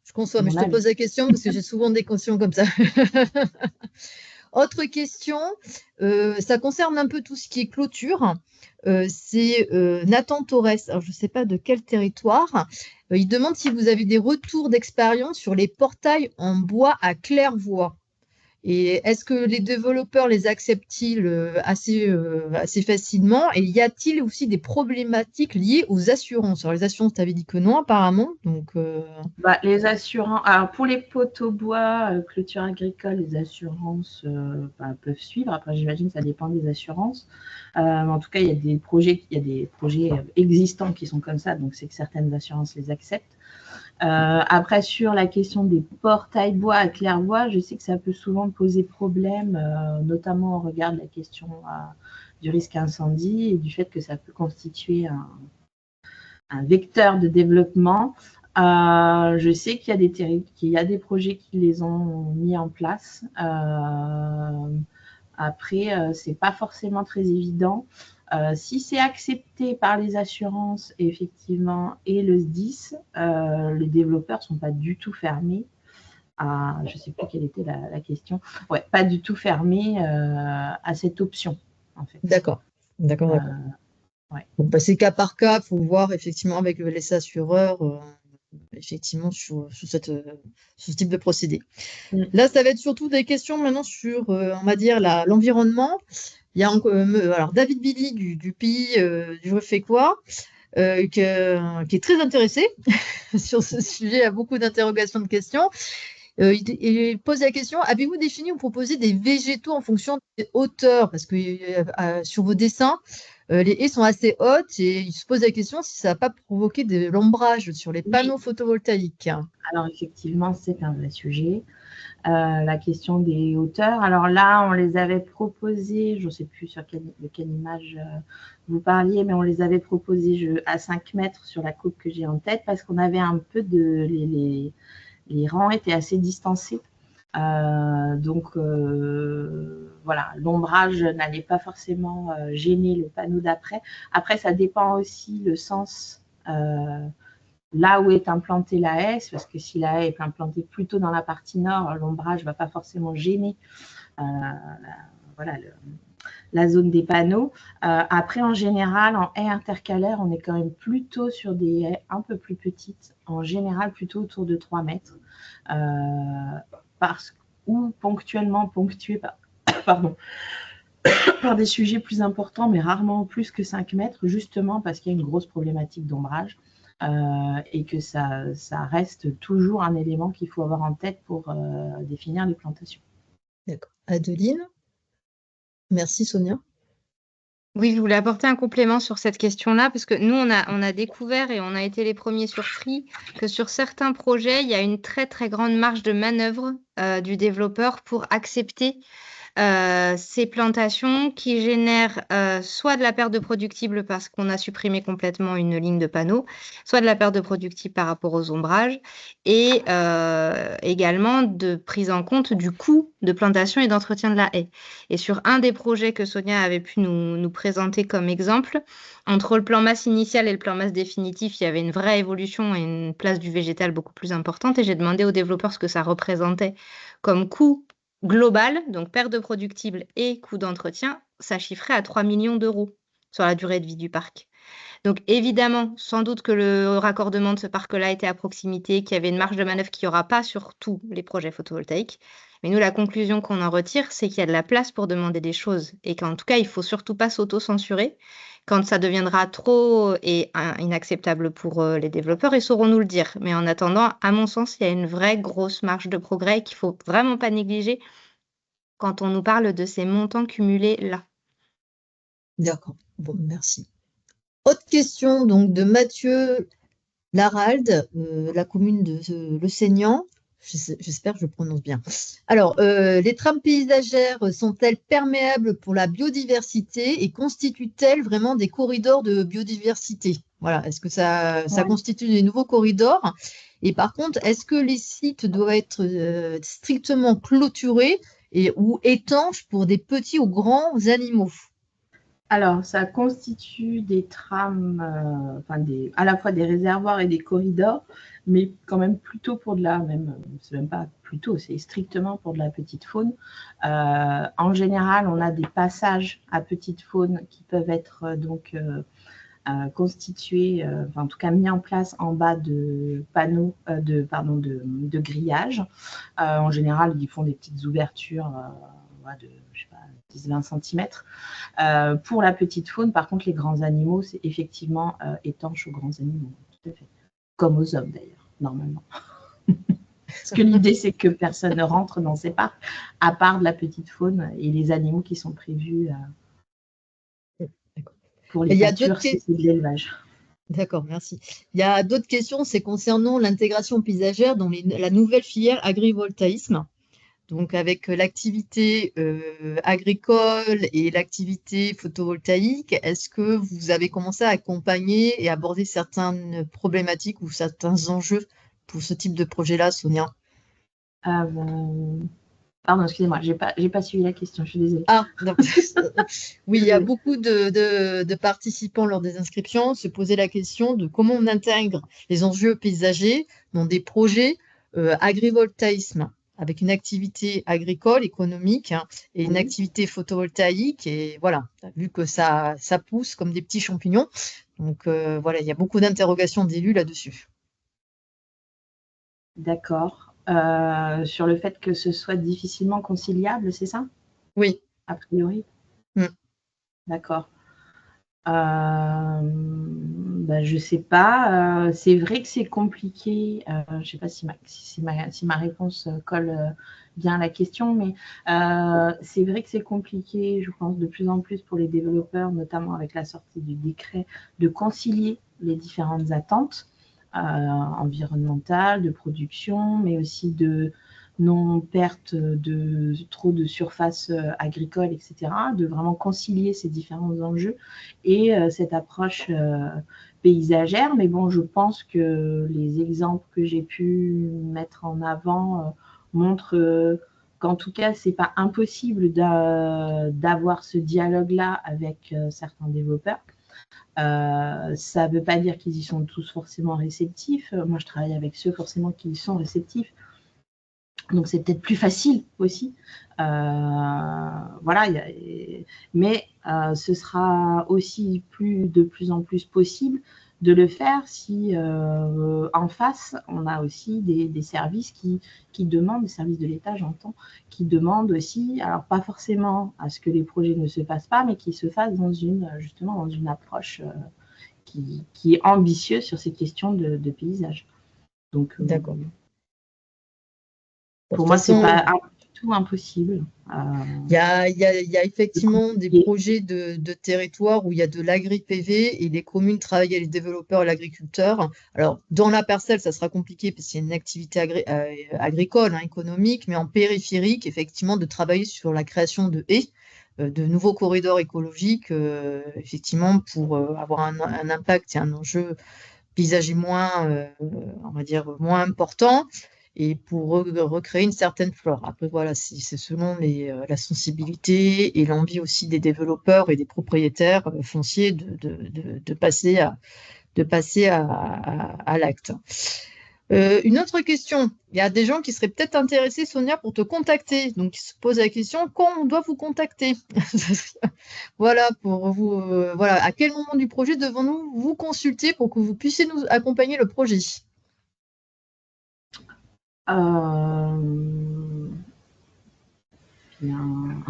Je conçois, mais je te pose la question parce que j'ai souvent des questions comme ça. Autre question, ça concerne un peu tout ce qui est clôture. C'est Nathan Torres, alors je ne sais pas de quel territoire. Il demande si vous avez des retours d'expérience sur les portails en bois à claire-voie. Et est-ce que les développeurs les acceptent-ils assez facilement? Et y a-t-il aussi des problématiques liées aux assurances? Alors les assurances, tu avais dit que non apparemment. Donc, les assurances, alors pour les poteaux bois, clôture agricole, les assurances peuvent suivre. Après, j'imagine que ça dépend des assurances. En tout cas, il y a des projets existants qui sont comme ça, donc c'est que certaines assurances les acceptent. Après, sur la question des portails bois à claire-voie, je sais que ça peut souvent poser problème, notamment au regard de la question du risque incendie et du fait que ça peut constituer un vecteur de développement. Je sais qu'il y a des projets qui les ont mis en place. Après, ce n'est pas forcément très évident. Si c'est accepté par les assurances, effectivement, et le SDIS, les développeurs ne sont pas du tout fermés à, je ne sais plus quelle était la question, pas du tout fermés à cette option. en fait. D'accord. D'accord. Ouais. Bon, bah, c'est cas par cas, il faut voir effectivement avec les assureurs, effectivement, sur ce type de procédé. Là, ça va être surtout des questions maintenant sur, on va dire, l'environnement. Il y a alors David Billy du pays du Refécois qui est très intéressé sur ce sujet, il y a beaucoup d'interrogations, de questions. Il pose la question, avez-vous défini ou proposé des végétaux en fonction des hauteurs? Parce que sur vos dessins, les haies sont assez hautes et il se pose la question si ça n'a pas provoqué de l'ombrage sur les panneaux photovoltaïques. Alors effectivement, c'est un vrai sujet. La question des hauteurs. Alors là, on les avait proposées, je ne sais plus de quelle image vous parliez, mais on les avait proposées à 5 mètres sur la coupe que j'ai en tête parce qu'on avait un peu les rangs étaient assez distancés. Donc voilà, l'ombrage n'allait pas forcément gêner le panneau d'après. Après, ça dépend aussi le sens là où est implantée la haie, parce que si la haie est implantée plutôt dans la partie nord, l'ombrage ne va pas forcément gêner la zone des panneaux. Après, en général, en haies intercalaires, on est quand même plutôt sur des haies un peu plus petites, en général plutôt autour de 3 mètres, ou ponctuellement ponctuées par des sujets plus importants, mais rarement plus que 5 mètres, justement parce qu'il y a une grosse problématique d'ombrage. Et que ça reste toujours un élément qu'il faut avoir en tête pour définir les plantations. D'accord. Adeline? Merci Sonia. Oui, je voulais apporter un complément sur cette question-là, parce que nous, on a découvert et on a été les premiers surpris que sur certains projets, il y a une très, très grande marge de manœuvre du développeur pour accepter ces plantations qui génèrent soit de la perte de productible parce qu'on a supprimé complètement une ligne de panneaux, soit de la perte de productible par rapport aux ombrages, et également de prise en compte du coût de plantation et d'entretien de la haie. Et sur un des projets que Sonia avait pu nous présenter comme exemple, entre le plan masse initial et le plan masse définitif, il y avait une vraie évolution et une place du végétal beaucoup plus importante, et j'ai demandé aux développeurs ce que ça représentait comme coût global, donc perte de productible et coût d'entretien, ça chiffrait à 3 millions d'euros sur la durée de vie du parc. Donc évidemment, sans doute que le raccordement de ce parc-là était à proximité, qu'il y avait une marge de manœuvre qu'il n'y aura pas sur tous les projets photovoltaïques. Mais nous, la conclusion qu'on en retire, c'est qu'il y a de la place pour demander des choses et qu'en tout cas, il ne faut surtout pas s'auto-censurer. Quand ça deviendra trop et inacceptable pour les développeurs, ils sauront nous le dire. Mais en attendant, à mon sens, il y a une vraie grosse marge de progrès qu'il ne faut vraiment pas négliger quand on nous parle de ces montants cumulés-là. D'accord. Bon, merci. Autre question donc de Mathieu Laralde, la commune de Le Seignan. J'espère que je prononce bien. Alors, les trames paysagères sont-elles perméables pour la biodiversité et constituent-elles vraiment des corridors de biodiversité? Voilà, est-ce que ça constitue des nouveaux corridors? Et par contre, est-ce que les sites doivent être strictement clôturés ou étanches pour des petits ou grands animaux? Alors, ça constitue des trames, à la fois des réservoirs et des corridors, mais quand même plutôt pour c'est même pas plutôt, c'est strictement pour de la petite faune. En général, on a des passages à petite faune qui peuvent être constitués, en tout cas mis en place en bas de panneaux, de grillages. En général, ils font des petites ouvertures de, je sais pas, 10-20 cm. Pour la petite faune, par contre, les grands animaux, c'est effectivement étanche aux grands animaux, tout à fait. Comme aux hommes d'ailleurs, normalement. Parce que l'idée, c'est que personne ne rentre dans ces parcs, à part de la petite faune et les animaux qui sont prévus pour les pâtures, c'est de l'élevage. D'accord, merci. Il y a d'autres questions, c'est concernant l'intégration paysagère dans la nouvelle filière agrivoltaïsme. Donc, avec l'activité agricole et l'activité photovoltaïque, est-ce que vous avez commencé à accompagner et aborder certaines problématiques ou certains enjeux pour ce type de projet-là, Sonia? Pardon, excusez-moi, j'ai pas suivi la question, je suis désolée. Ah, non. Oui, il y a beaucoup de participants lors des inscriptions se posaient la question de comment on intègre les enjeux paysagers dans des projets agrivoltaïsme. avec une activité agricole, économique, hein, et une Oui. activité photovoltaïque. Et voilà, tu as vu que ça pousse comme des petits champignons. Donc voilà, il y a beaucoup d'interrogations d'élus là-dessus. D'accord. Sur le fait que ce soit difficilement conciliable, c'est ça? Oui. A priori? D'accord. Je sais pas. C'est vrai que c'est compliqué. Je sais pas si ma réponse colle bien à la question, mais c'est vrai que c'est compliqué, je pense, de plus en plus pour les développeurs, notamment avec la sortie du décret, de concilier les différentes attentes environnementales, de production, mais aussi de non-perte de trop de surface agricole, etc., de vraiment concilier ces différents enjeux et cette approche paysagère. Mais bon, je pense que les exemples que j'ai pu mettre en avant montrent qu'en tout cas, c'est pas impossible d'avoir ce dialogue-là avec certains développeurs. Ça ne veut pas dire qu'ils y sont tous forcément réceptifs. Moi, je travaille avec ceux forcément qui y sont réceptifs. Donc, c'est peut-être plus facile aussi. Voilà, mais ce sera aussi de plus en plus possible de le faire si en face, on a aussi des services qui demandent, des services de l'État, j'entends, qui demandent aussi, alors pas forcément à ce que les projets ne se fassent pas, mais qu'ils se fassent justement dans une approche qui est ambitieuse sur ces questions de paysage. Donc, D'accord. Pour moi, c'est pas du tout impossible. Il y a effectivement des projets de territoire où il y a de l'agri-PV et les communes travaillent avec les développeurs et l'agriculteur. Alors, dans la parcelle, ça sera compliqué parce qu'il y a une activité agricole, hein, économique, mais en périphérique, effectivement, de travailler sur la création de haies, de nouveaux corridors écologiques, effectivement, pour avoir un impact et un enjeu paysager on va dire, moins important, et pour recréer une certaine flore. Après, voilà, c'est selon la sensibilité et l'envie aussi des développeurs et des propriétaires fonciers de passer à l'acte. Une autre question. Il y a des gens qui seraient peut-être intéressés, Sonia, pour te contacter. Donc, ils se posent la question, quand on doit vous contacter? Voilà, pour vous, voilà, à quel moment du projet devons-nous vous consulter pour que vous puissiez nous accompagner le projet? Bien.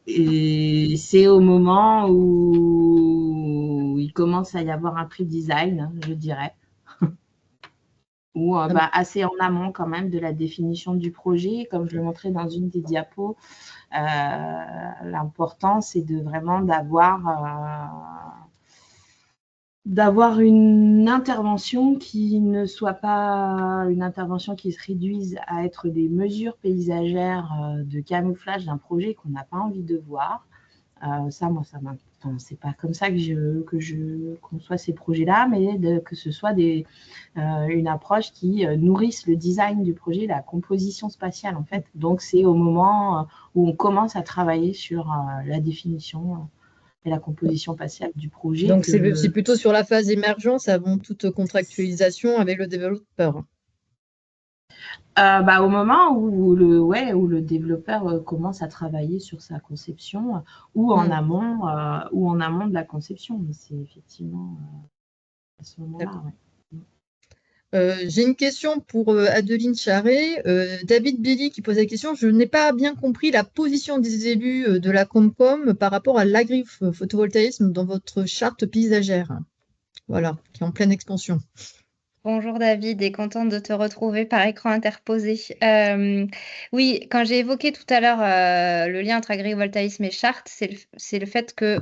Et c'est au moment où il commence à y avoir un pre-design, je dirais, ou assez en amont quand même de la définition du projet. Comme je le montrais dans une des diapos, l'important, c'est vraiment d'avoir une intervention qui ne soit pas une intervention qui se réduise à être des mesures paysagères de camouflage d'un projet qu'on n'a pas envie de voir. C'est pas comme ça que je conçois ces projets-là, mais que ce soit une approche qui nourrisse le design du projet, la composition spatiale en fait. Donc c'est au moment où on commence à travailler sur la définition et la composition spatiale du projet. Donc c'est plutôt sur la phase émergence avant toute contractualisation avec le développeur. Au moment où le développeur commence à travailler sur sa conception ou en amont de la conception. Mais c'est effectivement à ce moment-là. J'ai une question pour Adeline Charret. David Billy qui pose la question. Je n'ai pas bien compris la position des élus de la Comcom par rapport à l'agri-photovoltaïsme dans votre charte paysagère. Voilà, qui est en pleine expansion. Bonjour David, et contente de te retrouver par écran interposé. Oui, quand j'ai évoqué tout à l'heure le lien entre agrivoltaïsme et charte, c'est le fait que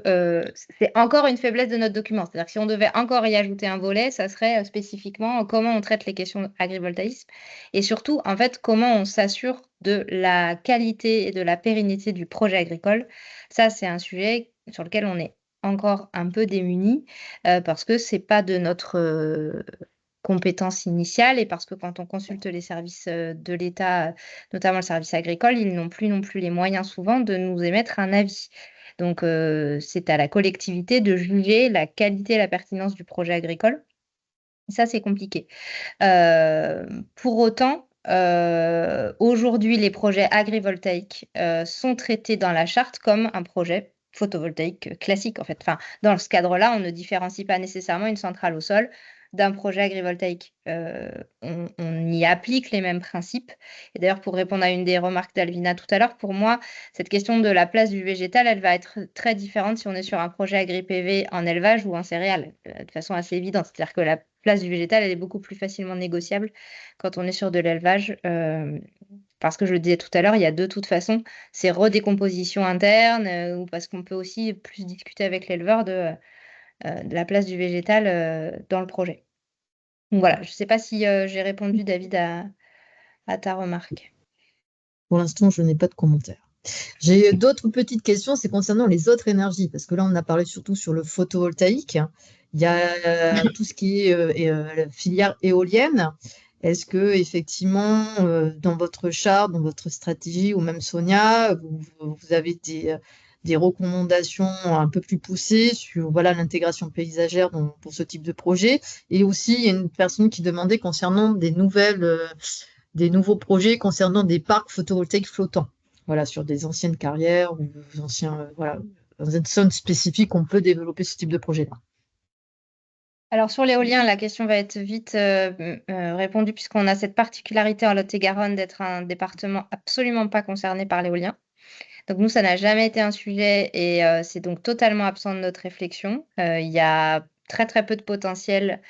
c'est encore une faiblesse de notre document. C'est-à-dire que si on devait encore y ajouter un volet, ça serait spécifiquement comment on traite les questions agrivoltaïsme et surtout, en fait, comment on s'assure de la qualité et de la pérennité du projet agricole. Ça, c'est un sujet sur lequel on est encore un peu démunis parce que c'est pas de notre compétence initiale et parce que quand on consulte les services de l'État, notamment le service agricole, ils n'ont plus non plus les moyens souvent de nous émettre un avis. Donc, c'est à la collectivité de juger la qualité et la pertinence du projet agricole. Ça, c'est compliqué. Pour autant, aujourd'hui, les projets agrivoltaïques sont traités dans la charte comme un projet photovoltaïque classique, en fait. Enfin, dans ce cadre-là, on ne différencie pas nécessairement une centrale au sol d'un projet agrivoltaïque. On y applique les mêmes principes. Et d'ailleurs, pour répondre à une des remarques d'Alvina tout à l'heure, pour moi, cette question de la place du végétal, elle va être très différente si on est sur un projet agri-PV en élevage ou en céréales, de façon assez évidente. C'est-à-dire que la place du végétal, elle est beaucoup plus facilement négociable quand on est sur de l'élevage. Parce que je le disais tout à l'heure, il y a de toute façon ces redécompositions internes, ou parce qu'on peut aussi plus discuter avec l'éleveur de la place du végétal dans le projet. Donc voilà, je ne sais pas si j'ai répondu, David, à ta remarque. Pour l'instant, je n'ai pas de commentaires. J'ai d'autres petites questions, c'est concernant les autres énergies, parce que là, on a parlé surtout sur le photovoltaïque. Il y a tout ce qui est la filière éolienne. Est-ce que effectivement, dans votre charte, dans votre stratégie, ou même Sonia, vous avez des recommandations un peu plus poussées sur voilà, l'intégration paysagère pour ce type de projet? Et aussi, il y a une personne qui demandait concernant des nouveaux projets concernant des parcs photovoltaïques flottants. Voilà, sur des anciennes carrières ou des anciens, voilà, dans une zone spécifique, on peut développer ce type de projet-là. Alors sur l'éolien, la question va être vite répondue puisqu'on a cette particularité en Lot-et-Garonne d'être un département absolument pas concerné par l'éolien. Donc nous, ça n'a jamais été un sujet et c'est donc totalement absent de notre réflexion. Il y a très très peu de potentiel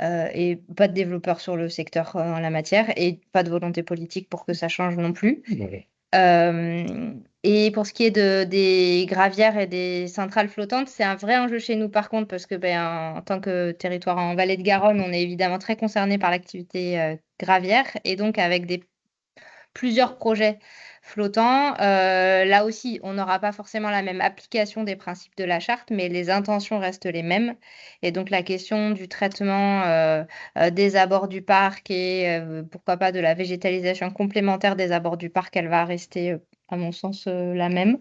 et pas de développeurs sur le secteur en la matière et pas de volonté politique pour que ça change non plus. Et pour ce qui est des gravières et des centrales flottantes, c'est un vrai enjeu chez nous par contre, parce que en tant que territoire en vallée de Garonne, on est évidemment très concerné par l'activité gravière et donc avec plusieurs projets flottants. Là aussi, on n'aura pas forcément la même application des principes de la charte, mais les intentions restent les mêmes. Et donc la question du traitement des abords du parc et pourquoi pas de la végétalisation complémentaire des abords du parc, elle va rester, à mon sens, la même.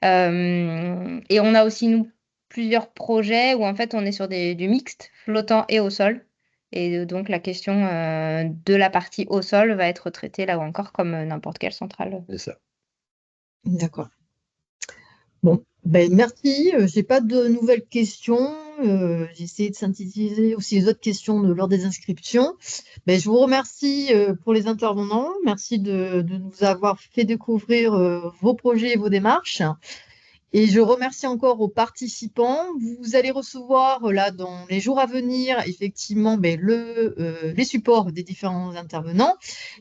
Et on a aussi, nous, plusieurs projets où en fait on est sur du mixte, flottant et au sol. Et donc la question de la partie au sol va être traitée là ou encore comme n'importe quelle centrale. C'est ça. D'accord. Bon, ben merci. J'ai pas de nouvelles questions. J'ai essayé de synthétiser aussi les autres questions lors des inscriptions. Ben, je vous remercie pour les intervenants. Merci de nous avoir fait découvrir vos projets et vos démarches. Et je remercie encore aux participants. Vous allez recevoir là dans les jours à venir effectivement les supports des différents intervenants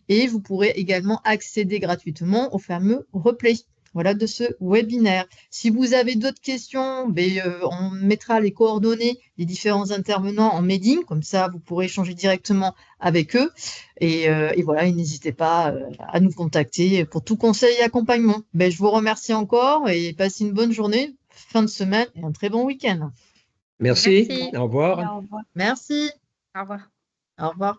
et vous pourrez également accéder gratuitement au fameux replay. Voilà, de ce webinaire. Si vous avez d'autres questions, on mettra les coordonnées des différents intervenants en mailing, comme ça vous pourrez échanger directement avec eux. Et voilà, n'hésitez pas à nous contacter pour tout conseil et accompagnement. Je vous remercie encore et passez une bonne journée, fin de semaine et un très bon week-end. Merci. Merci. Au revoir. Au revoir. Merci. Au revoir. Au revoir.